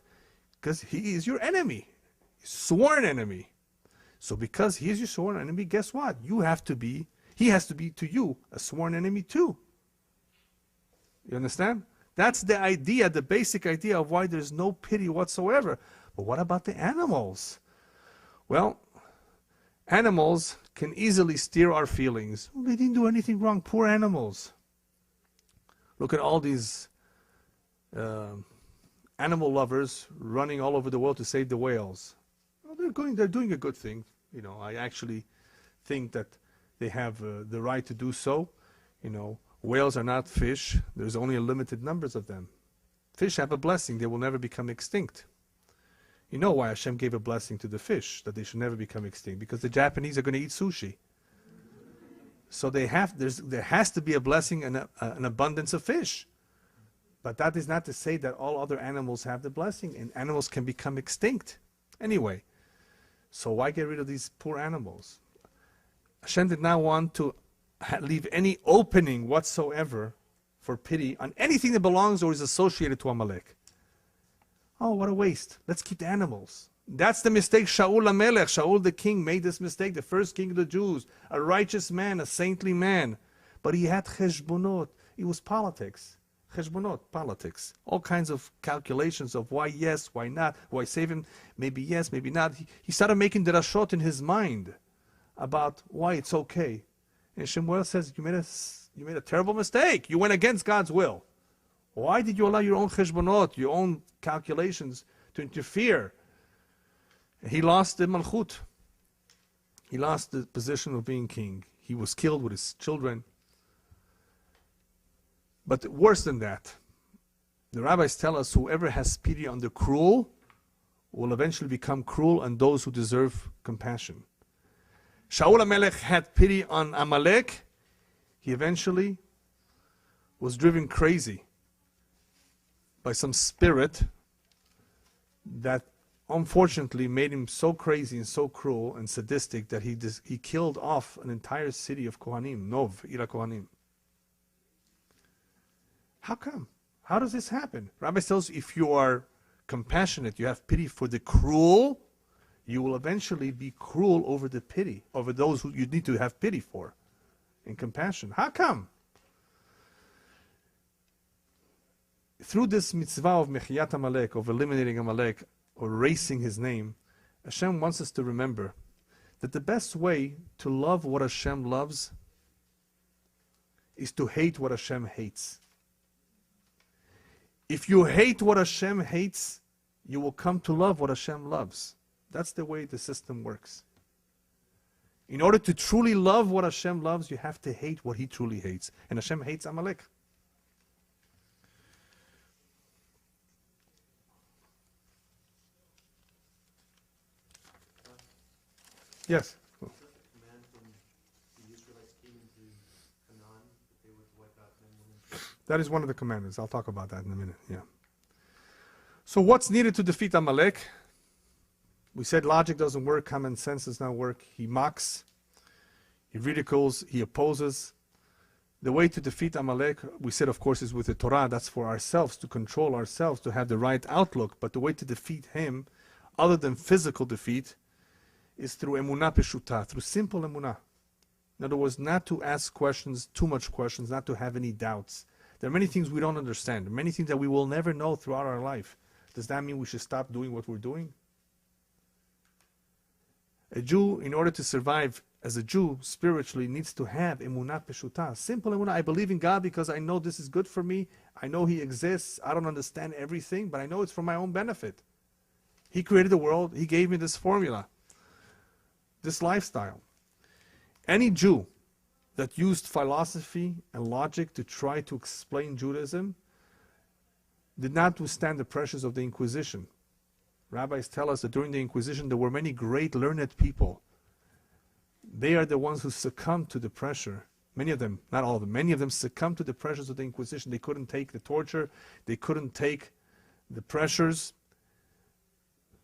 A: because he is your enemy, sworn enemy. So because he is your sworn enemy, guess what? He has to be to you a sworn enemy too. You understand? That's the idea, the basic idea of why there's no pity whatsoever. But what about the animals? Well, animals can easily steer our feelings. Well, they didn't do anything wrong, poor animals. Look at all these animal lovers running all over the world to save the whales. Well, they're doing a good thing. You know, I actually think that they have the right to do so. You know, whales are not fish. There's only a limited numbers of them. Fish have a blessing. They will never become extinct. You know why Hashem gave a blessing to the fish, that they should never become extinct? Because the Japanese are going to eat sushi. So there has to be a blessing and an abundance of fish. But that is not to say that all other animals have the blessing, and animals can become extinct. Anyway, so why get rid of these poor animals? Hashem did not want to leave any opening whatsoever for pity on anything that belongs or is associated to Amalek. Oh, what a waste. Let's keep the animals. That's the mistake Shaul Amalek, Shaul the king, made this mistake, the first king of the Jews, a righteous man, a saintly man. But he had cheshbonot. It was politics. Cheshbonot, politics. All kinds of calculations of why yes, why not, why save him, maybe yes, maybe not. He started making derashot in his mind about why it's okay. And Shemuel says, you made a terrible mistake. You went against God's will. Why did you allow your own cheshbonot, your own calculations to interfere? He lost the malchut. He lost the position of being king. He was killed with his children. But worse than that, the rabbis tell us whoever has pity on the cruel will eventually become cruel on those who deserve compassion. Shaul Amalek had pity on Amalek. He eventually was driven crazy by some spirit that unfortunately made him so crazy and so cruel and sadistic that he killed off an entire city of Kohanim, Nov, Ira Kohanim. How come? How does this happen? Rabbi tells you, if you are compassionate, you have pity for the cruel, you will eventually be cruel over the pity, over those who you need to have pity for and compassion. How come? Through this mitzvah of Mechiyat Amalek, of eliminating Amalek, or erasing his name, Hashem wants us to remember that the best way to love what Hashem loves is to hate what Hashem hates. If you hate what Hashem hates, you will come to love what Hashem loves. That's the way the system works. In order to truly love what Hashem loves, you have to hate what He truly hates. And Hashem hates Amalek. Yes. That is one of the commandments. I'll talk about that in a minute. Yeah. So what's needed to defeat Amalek? We said logic doesn't work, common sense does not work. He mocks, he ridicules, he opposes. The way to defeat Amalek, we said, of course, is with the Torah. That's for ourselves, to control ourselves, to have the right outlook. But the way to defeat him, other than physical defeat, is through emunah peshuta, through simple emunah. In other words, not to ask questions, too much questions, not to have any doubts. There are many things we don't understand, many things that we will never know throughout our life. Does that mean we should stop doing what we're doing? A Jew, in order to survive as a Jew spiritually, needs to have emunah peshuta, simple emunah. I believe in God because I know this is good for me. I know He exists. I don't understand everything, but I know it's for my own benefit. He created the world. He gave me this formula, this lifestyle. Any Jew that used philosophy and logic to try to explain Judaism did not withstand the pressures of the Inquisition. Rabbis tell us that during the Inquisition there were many great learned people. They are the ones who succumbed to the pressure. Many of them, not all of them, many of them succumbed to the pressures of the Inquisition. They couldn't take the torture. They couldn't take the pressures.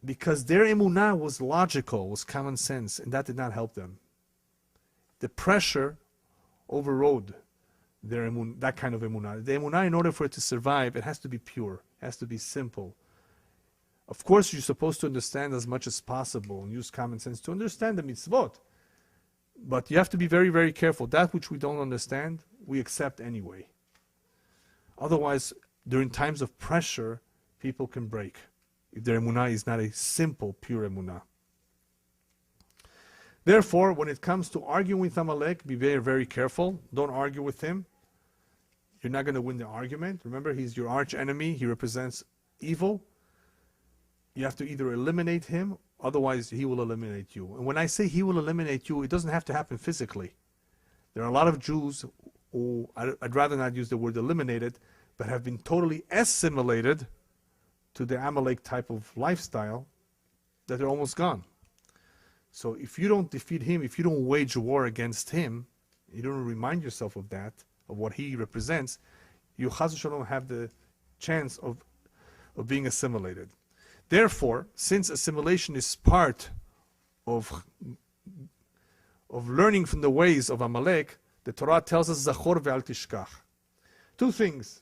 A: because their emunah was logical, was common sense, and that did not help them. The pressure overrode their that kind of emunah. The emunah, in order for it to survive, it has to be pure, it has to be simple. Of course, you're supposed to understand as much as possible and use common sense to understand the mitzvot. But you have to be very, very careful. That which we don't understand, we accept anyway. Otherwise, during times of pressure, people can break if their emunah is not a simple, pure emunah. Therefore, when it comes to arguing with Amalek, be very, very careful. Don't argue with him. You're not going to win the argument. Remember, he's your arch enemy. He represents evil. You have to either eliminate him, otherwise he will eliminate you. And when I say he will eliminate you, it doesn't have to happen physically. There are a lot of Jews who, I'd rather not use the word eliminated, but have been totally assimilated to the Amalek type of lifestyle, that they're almost gone. So if you don't defeat him, if you don't wage war against him, you don't remind yourself of that, of what he represents, you chas v'shalom have the chance of being assimilated. Therefore, since assimilation is part of learning from the ways of Amalek, the Torah tells us Zachor ve'al tishkach. Two things.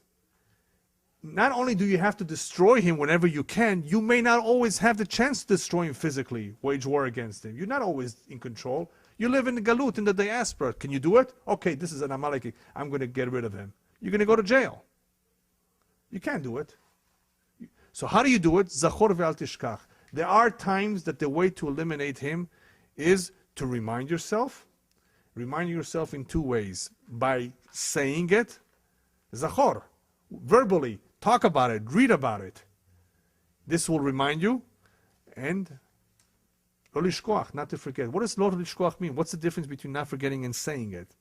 A: Not only do you have to destroy him whenever you can, you may not always have the chance to destroy him physically, wage war against him. You're not always in control. You live in the galut, in the diaspora. Can you do it? Okay, this is an Amalek. I'm going to get rid of him. You're going to go to jail. You can't do it. So how do you do it? Zachor ve'al tishkach. There are times that the way to eliminate him is to remind yourself. Remind yourself in two ways. By saying it, Zachor, verbally. Talk about it, read about it. This will remind you, and lo lishkoach, not to forget. What does lo lishkoach mean? What's the difference between not forgetting and saying it?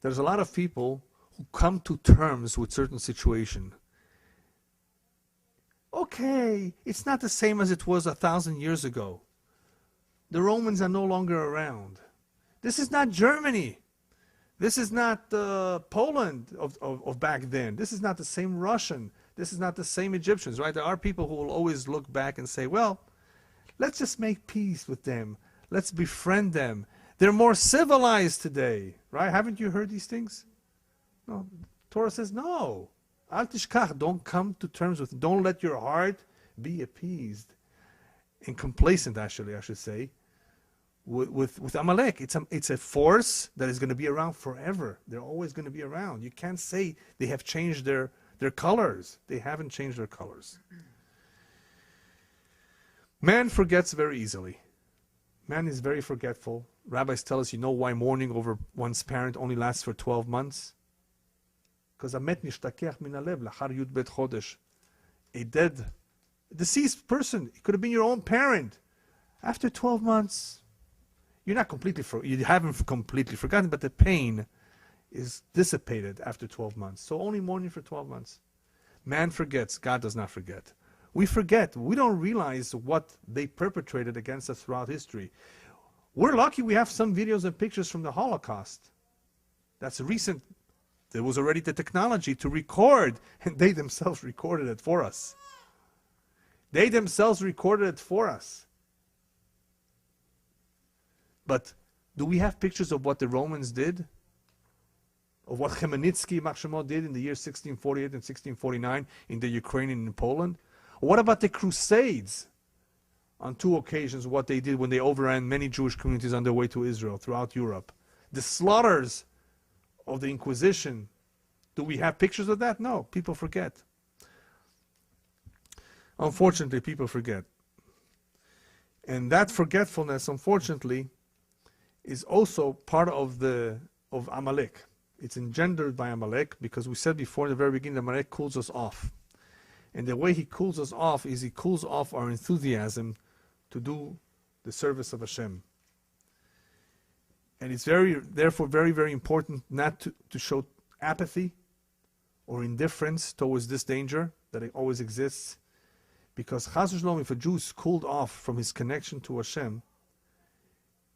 A: There's a lot of people who come to terms with certain situation. Okay, it's not the same as it was 1,000 years ago. The Romans are no longer around. This is not Germany. This is not Poland of back then. This is not the same Russian. This is not the same Egyptians, right? There are people who will always look back and say, well, let's just make peace with them. Let's befriend them. They're more civilized today, right? Haven't you heard these things? No. Torah says, no. Al tishkach, don't come to terms with, don't let your heart be appeased and complacent, actually, I should say, with Amalek. It's a force that is going to be around forever. They're always going to be around. You can't say they have changed their colors. They haven't changed their colors. Man forgets very easily. Man is very forgetful. Rabbis tell us, you know why mourning over one's parent only lasts for 12 months? Because a dead, deceased person, it could have been your own parent. After 12 months, you haven't completely forgotten, but the pain is dissipated after 12 months. So only mourning for 12 months. Man forgets, God does not forget. We forget, we don't realize what they perpetrated against us throughout history. We're lucky we have some videos and pictures from the Holocaust. That's recent. There was already the technology to record, and they themselves recorded it for us. They themselves recorded it for us. But do we have pictures of what the Romans did? Of what Chmielnicki Machshemo did in the year 1648 and 1649 in the Ukraine and in Poland? What about the Crusades? On two occasions, what they did when they overran many Jewish communities on their way to Israel throughout Europe. The slaughters of the Inquisition. Do we have pictures of that? No, people forget. Unfortunately, people forget. And that forgetfulness, unfortunately, is also part of Amalek. It's engendered by Amalek because we said before in the very beginning, Amalek cools us off. And the way he cools us off is he cools off our enthusiasm to do the service of Hashem. And it's therefore very, very important not to show apathy or indifference towards this danger that it always exists. Because chas v'shalom, if a Jew is cooled off from his connection to Hashem,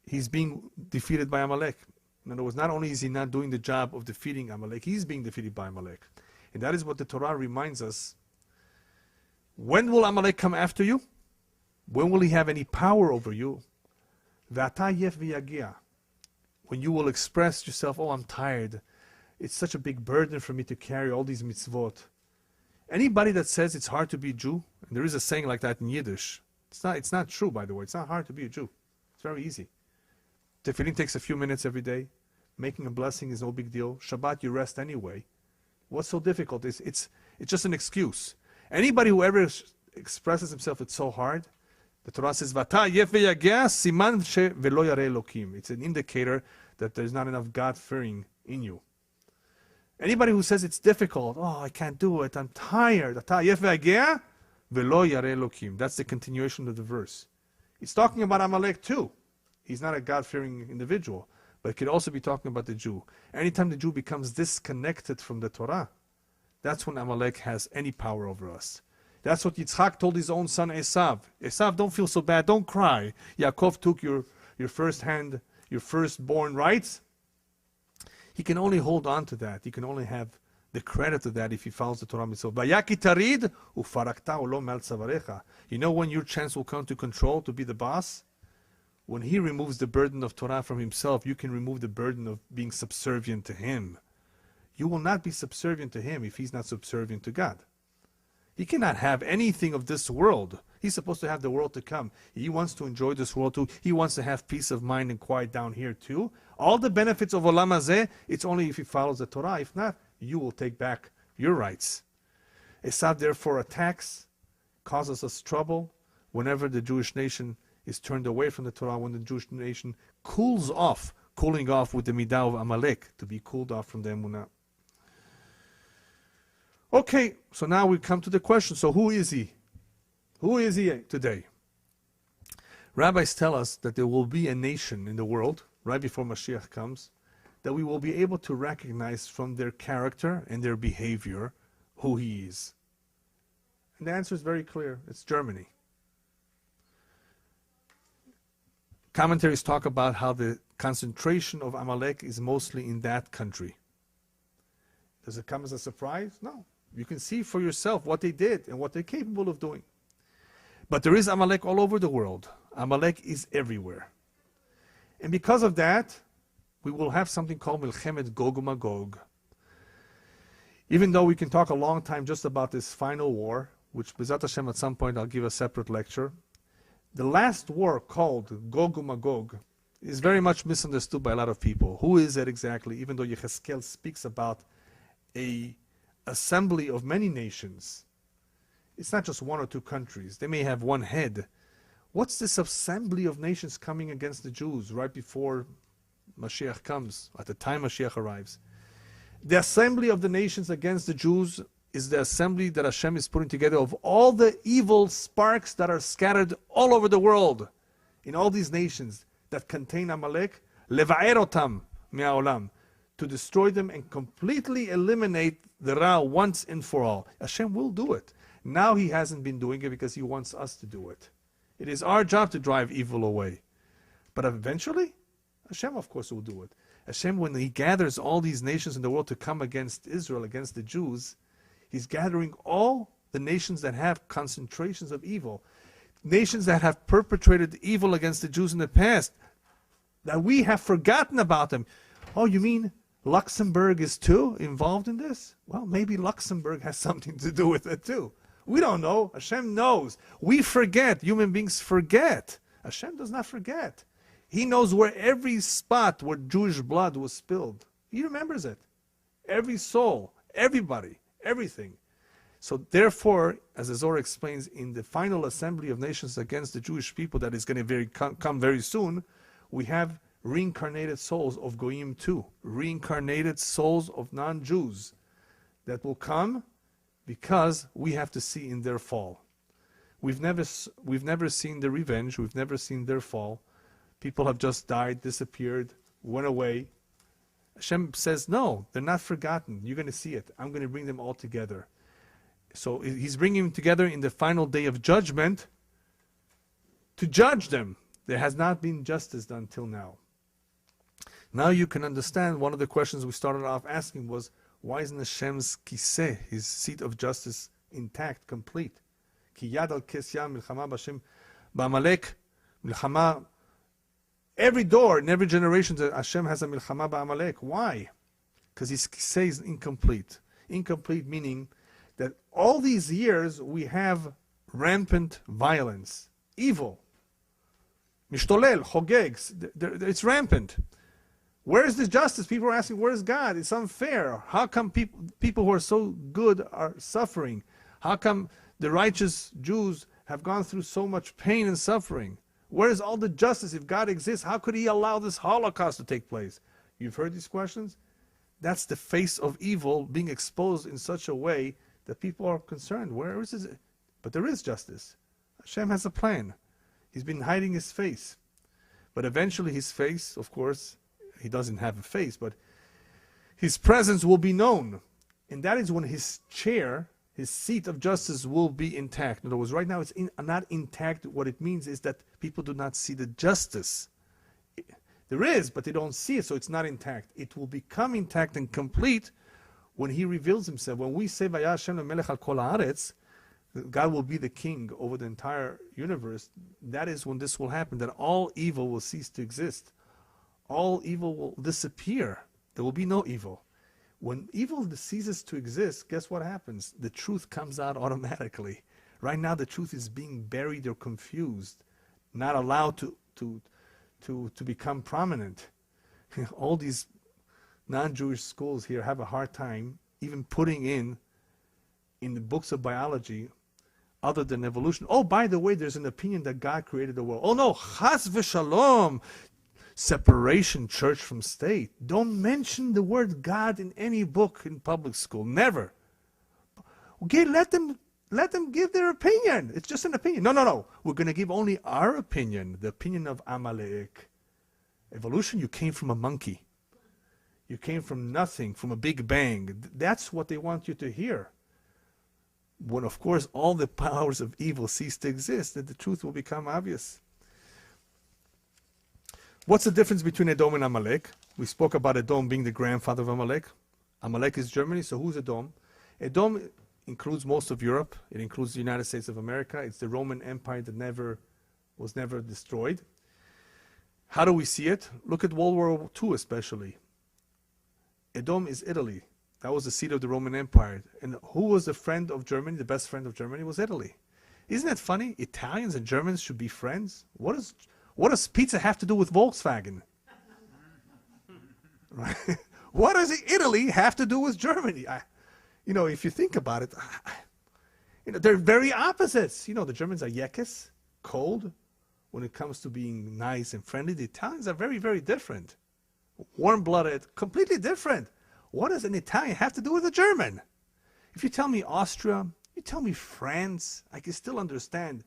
A: he's being defeated by Amalek. In other words, not only is he not doing the job of defeating Amalek, he's being defeated by Amalek. And that is what the Torah reminds us. When will Amalek come after you? When will he have any power over you? Ve'ata yef v'yagia. When you will express yourself, oh, I'm tired. It's such a big burden for me to carry all these mitzvot. Anybody that says it's hard to be a Jew, and there is a saying like that in Yiddish, it's not true, by the way. It's not hard to be a Jew. It's very easy. Tefillin takes a few minutes every day. Making a blessing is no big deal. Shabbat, you rest anyway. What's so difficult? It's just an excuse. Anybody who ever expresses himself, it's so hard. The Torah says, "Vata yef v'yageh siman she v'lo yareh Elokim." It's an indicator that there's not enough God-fearing in you. Anybody who says it's difficult, oh, I can't do it, I'm tired. Vata yef v'yageh v'lo yareh Elokim. That's the continuation of the verse. It's talking about Amalek too. He's not a God-fearing individual, but it could also be talking about the Jew. Anytime the Jew becomes disconnected from the Torah, that's when Amalek has any power over us. That's what Yitzchak told his own son Esav. Esav, don't feel so bad, don't cry. Yaakov took your firstborn rights. He can only hold on to that. He can only have the credit of that if he follows the Torah mitzvot. You know when your chance will come to control, to be the boss? When he removes the burden of Torah from himself, you can remove the burden of being subservient to him. You will not be subservient to him if he's not subservient to God. He cannot have anything of this world. He's supposed to have the world to come. He wants to enjoy this world too. He wants to have peace of mind and quiet down here too. All the benefits of Olam Hazeh, it's only if he follows the Torah. If not, you will take back your rights. Esav therefore attacks, causes us trouble whenever the Jewish nation is turned away from the Torah, when the Jewish nation cooling off with the midah of Amalek, to be cooled off from the emunah. Okay, so now we come to the question, so who is he? Who is he today? Rabbis tell us that there will be a nation in the world, right before Mashiach comes, that we will be able to recognize from their character and their behavior who he is. And the answer is very clear. It's Germany. Commentaries talk about how the concentration of Amalek is mostly in that country. Does it come as a surprise? No. You can see for yourself what they did and what they're capable of doing. But there is Amalek all over the world. Amalek is everywhere. And because of that, we will have something called Milchemet Gog uMagog. Even though we can talk a long time just about this final war, which B'ezrat Hashem at some point I'll give a separate lecture, the last war called Gog uMagog is very much misunderstood by a lot of people. Who is it exactly? Even though Yechezkel speaks about a assembly of many nations. It's not just one or two countries. They may have one head. What's this assembly of nations coming against the Jews right before Mashiach comes, at the time Mashiach arrives? The assembly of the nations against the Jews is the assembly that Hashem is putting together of all the evil sparks that are scattered all over the world, in all these nations that contain Amalek, leva'er otam me'aolam, to destroy them and completely eliminate the Ra once and for all. Hashem will do it. Now he hasn't been doing it because he wants us to do it. It is our job to drive evil away. But eventually, Hashem of course will do it. Hashem, when he gathers all these nations in the world to come against Israel, against the Jews, he's gathering all the nations that have concentrations of evil. Nations that have perpetrated evil against the Jews in the past, that we have forgotten about them. Oh, you mean Luxembourg is too involved in this? Well, maybe Luxembourg has something to do with it too. We don't know. Hashem knows. We forget. Human beings forget. Hashem does not forget. He knows where every spot where Jewish blood was spilled. He remembers it. Every soul, everybody, everything. So therefore, as the Zohar explains, in the final assembly of nations against the Jewish people that is going to come very soon, we have reincarnated souls of Goyim too, reincarnated souls of non-Jews that will come because we have to see in their fall. We've never seen the revenge, we've never seen their fall. People have just died, disappeared, went away. Hashem says, no, they're not forgotten. You're going to see it. I'm going to bring them all together. So he's bringing them together in the final day of judgment to judge them. There has not been justice done till now. Now you can understand one of the questions we started off asking was, why isn't Hashem's kiseh, his seat of justice, intact, complete? Ki yad al kes yam milchama b'Hashem Ba'amalek, milchama. Every door in every generation that Hashem has a milchama ba'amalek. Why? Because he says incomplete. Incomplete meaning that all these years we have rampant violence, evil. Mishtolel, chogeg, it's rampant. Where is the justice? People are asking, where is God? It's unfair. How come people who are so good are suffering? How come the righteous Jews have gone through so much pain and suffering? Where is all the justice? If God exists, how could he allow this Holocaust to take place? You've heard these questions? That's the face of evil being exposed in such a way that people are concerned. Where is it? But there is justice. Hashem has a plan. He's been hiding his face. But eventually his face, of course, he doesn't have a face, but his presence will be known. And that is when his chair, his seat of justice will be intact. In other words, right now it's not intact. What it means is that people do not see the justice. There is, but they don't see it, so it's not intact. It will become intact and complete when he reveals himself. When we say, Vaya Hashem lemelech al kol haaretz, God will be the king over the entire universe, that is when this will happen, that all evil will cease to exist. All evil will disappear. There will be no evil. When evil ceases to exist, guess what happens? The truth comes out automatically. Right now the truth is being buried or confused, not allowed to become prominent. All these non-Jewish schools here have a hard time even putting in the books of biology other than evolution. Oh, by the way, there's an opinion that God created the world. Oh no, chas v'shalom, separation, church from state. Don't mention the word God in any book in public school. Never. Okay, let them give their opinion. It's just an opinion. No. We're going to give only our opinion, the opinion of Amalek. Evolution, you came from a monkey. You came from nothing, from a big bang. That's what they want you to hear. When, of course, all the powers of evil cease to exist, then the truth will become obvious. What's the difference between Edom and Amalek? We spoke about Edom being the grandfather of Amalek. Amalek is Germany, so who's Edom? Edom includes most of Europe. It includes the United States of America. It's the Roman Empire that was never destroyed. How do we see it? Look at World War II especially. Edom is Italy. That was the seat of the Roman Empire. And who was the friend of Germany? The best friend of Germany was Italy. Isn't that funny? Italians and Germans should be friends. What does pizza have to do with Volkswagen? Right? What does Italy have to do with Germany? If you think about it, they're very opposites. The Germans are yekes, cold. When it comes to being nice and friendly, the Italians are very, very different. Warm-blooded, completely different. What does an Italian have to do with a German? If you tell me Austria, you tell me France, I can still understand.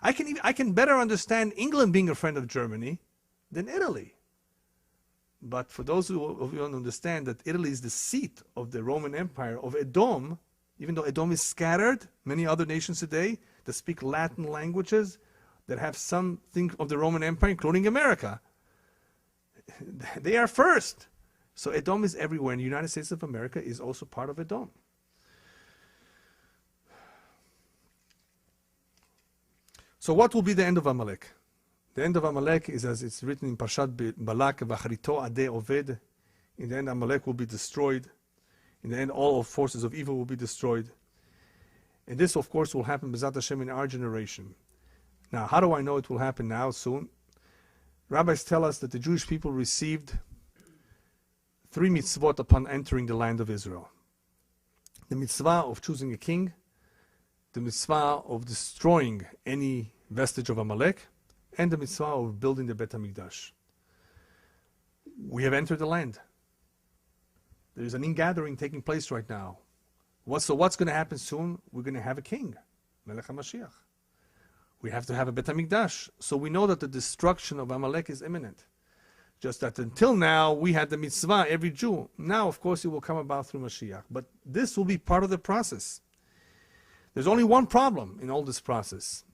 A: I can better understand England being a friend of Germany than Italy. But for those of you who don't understand that Italy is the seat of the Roman Empire of Edom, even though Edom is scattered, many other nations today that speak Latin languages, that have something of the Roman Empire, including America, they are first. So Edom is everywhere, and the United States of America is also part of Edom. So what will be the end of Amalek? The end of Amalek is as it's written in Parshat Balak, V'achrito adeh oved. In the end, Amalek will be destroyed. In the end, all forces of evil will be destroyed. And this, of course, will happen, B'ezrat Hashem, in our generation. Now, how do I know it will happen now, soon? Rabbis tell us that the Jewish people received 3 mitzvot upon entering the land of Israel. The mitzvah of choosing a king, the mitzvah of destroying any vestige of Amalek, and the mitzvah of building the Bet HaMikdash. We have entered the land. There is an ingathering taking place right now. So what's going to happen soon? We're going to have a king, Melech HaMashiach. We have to have a Bet HaMikdash. So we know that the destruction of Amalek is imminent. Just that until now, we had the mitzvah, every Jew. Now, of course, it will come about through Mashiach. But this will be part of the process. There's only one problem in all this process.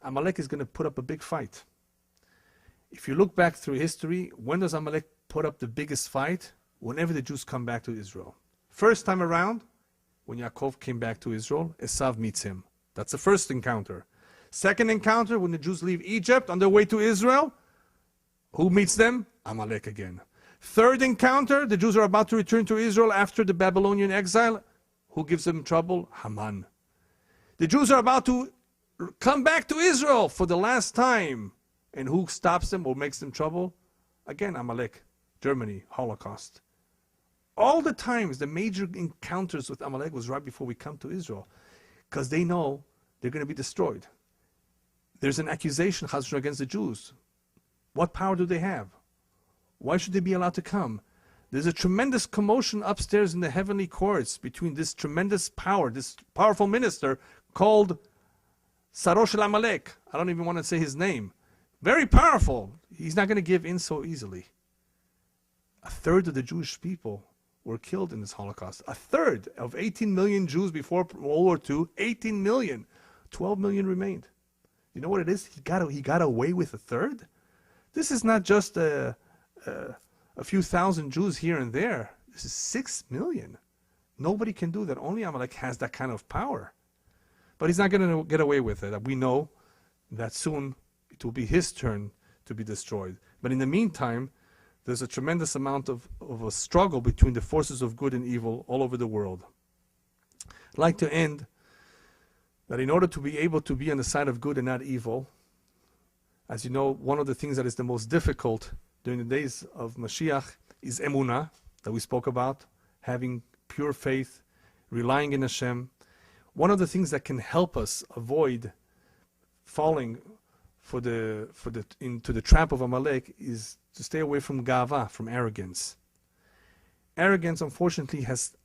A: Amalek is going to put up a big fight. If you look back through history, when does Amalek put up the biggest fight? Whenever the Jews come back to Israel. First time around, when Yaakov came back to Israel, Esav meets him. That's the first encounter. Second encounter, when the Jews leave Egypt on their way to Israel, who meets them? Amalek again. Third encounter, the Jews are about to return to Israel after the Babylonian exile. Who gives them trouble? Haman. The Jews are about to come back to Israel for the last time. And who stops them or makes them trouble? Again, Amalek. Germany, Holocaust. All the times, the major encounters with Amalek was right before we come to Israel. Because they know they're going to be destroyed. There's an accusation, Chas v'shalom, against the Jews. What power do they have? Why should they be allowed to come? There's a tremendous commotion upstairs in the heavenly courts between this tremendous power, this powerful minister called Saro shel Amalek. I don't even want to say his name. Very powerful. He's not going to give in so easily. A third of the Jewish people were killed in this Holocaust. A third of 18 million Jews before World War II, 18 million. 12 million remained. You know what it is? He got away with a third? This is not just a few thousand Jews here and there. This is 6 million. Nobody can do that. Only Amalek has that kind of power. But he's not going to get away with it. We know that soon it will be his turn to be destroyed. But in the meantime, there's a tremendous amount of a struggle between the forces of good and evil all over the world. I'd like to end that in order to be able to be on the side of good and not evil, as you know, one of the things that is the most difficult during the days of Mashiach is emunah, that we spoke about, having pure faith, relying in Hashem. One of the things that can help us avoid falling into the trap of Amalek is to stay away from gava, from arrogance. Arrogance, unfortunately, has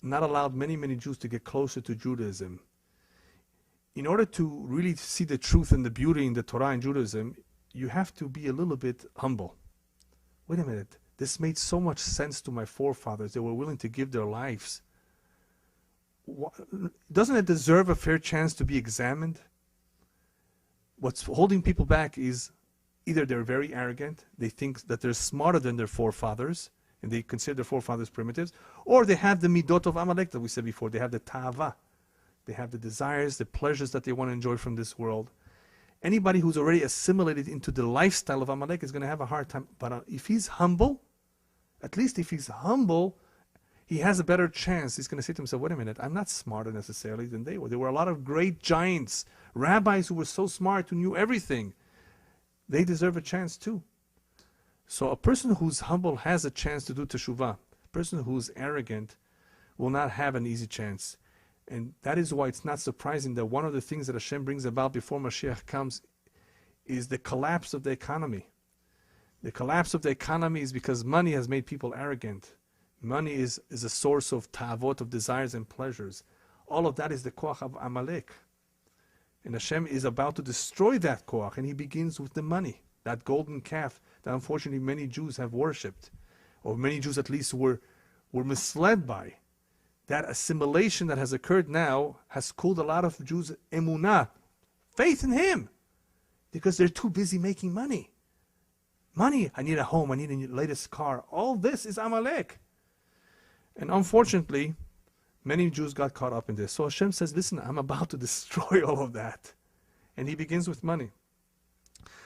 A: not allowed many, many Jews to get closer to Judaism. In order to really see the truth and the beauty in the Torah and Judaism, you have to be a little bit humble. Wait a minute, this made so much sense to my forefathers. They were willing to give their lives. Doesn't it deserve a fair chance to be examined? What's holding people back is either they're very arrogant, they think that they're smarter than their forefathers, and they consider their forefathers primitives, or they have the midot of Amalek that we said before. They have the ta'ava. They have the desires, the pleasures that they want to enjoy from this world. Anybody who's already assimilated into the lifestyle of Amalek is going to have a hard time. But if he's humble, at least if he's humble, he has a better chance. He's going to say to himself, wait a minute, I'm not smarter necessarily than they were. There were a lot of great giants, rabbis who were so smart, who knew everything. They deserve a chance too. So a person who's humble has a chance to do teshuvah. A person who's arrogant will not have an easy chance. And that is why it's not surprising that one of the things that Hashem brings about before Mashiach comes is the collapse of the economy. The collapse of the economy is because money has made people arrogant. Money is a source of ta'avot, of desires and pleasures. All of that is the koach of Amalek. And Hashem is about to destroy that koach, and he begins with the money, that golden calf that unfortunately many Jews have worshipped, or many Jews at least were misled by. That assimilation that has occurred now has cooled a lot of Jews' emunah, faith in him, because they're too busy making money. Money, I need a home, I need a latest car. All this is Amalek. And unfortunately, many Jews got caught up in this. So Hashem says, listen, I'm about to destroy all of that. And he begins with money.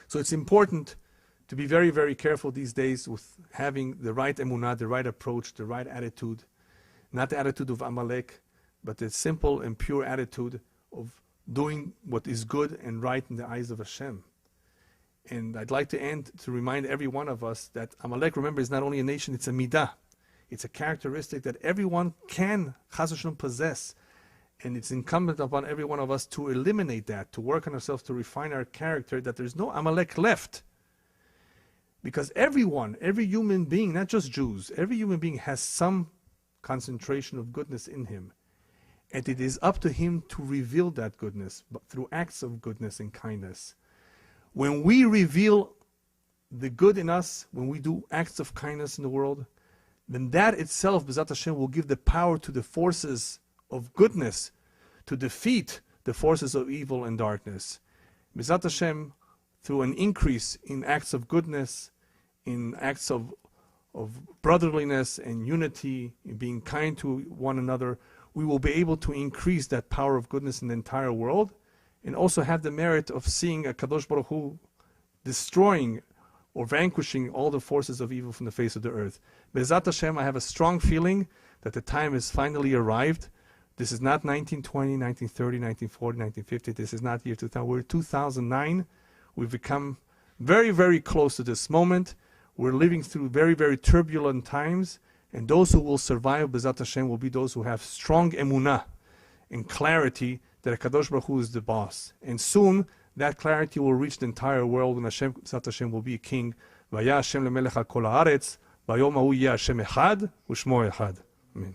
A: So it's important to be very, very careful these days with having the right emunah, the right approach, the right attitude. Not the attitude of Amalek, but the simple and pure attitude of doing what is good and right in the eyes of Hashem. And I'd like to end to remind every one of us that Amalek, remember, is not only a nation, it's a midah. It's a characteristic that everyone can, Chas v'shalom, possess. And it's incumbent upon every one of us to eliminate that, to work on ourselves, to refine our character, that there's no Amalek left. Because everyone, every human being, not just Jews, every human being has some concentration of goodness in him. And it is up to him to reveal that goodness, but through acts of goodness and kindness. When we reveal the good in us, when we do acts of kindness in the world, then that itself, B'ezrat Hashem, will give the power to the forces of goodness to defeat the forces of evil and darkness. B'ezrat Hashem, through an increase in acts of goodness, in acts of brotherliness and unity, in being kind to one another, we will be able to increase that power of goodness in the entire world. and also have the merit of seeing a Kadosh Baruch Hu destroying or vanquishing all the forces of evil from the face of the earth. Be'ezat Hashem, I have a strong feeling that the time has finally arrived. This is not 1920, 1930, 1940, 1950. This is not year 2000. We're 2009. We've become very, very close to this moment. We're living through very, very turbulent times. And those who will survive, Be'ezat Hashem, will be those who have strong emunah and clarity that HaKadosh Baruch Hu is the boss. And soon, that clarity will reach the entire world, and Hashem, Be'ezat Hashem, will be a king. Vaya Hashem lemelech al kol haaretz, vayom hahu yeh Hashem echad, u'shmo echad. Amen.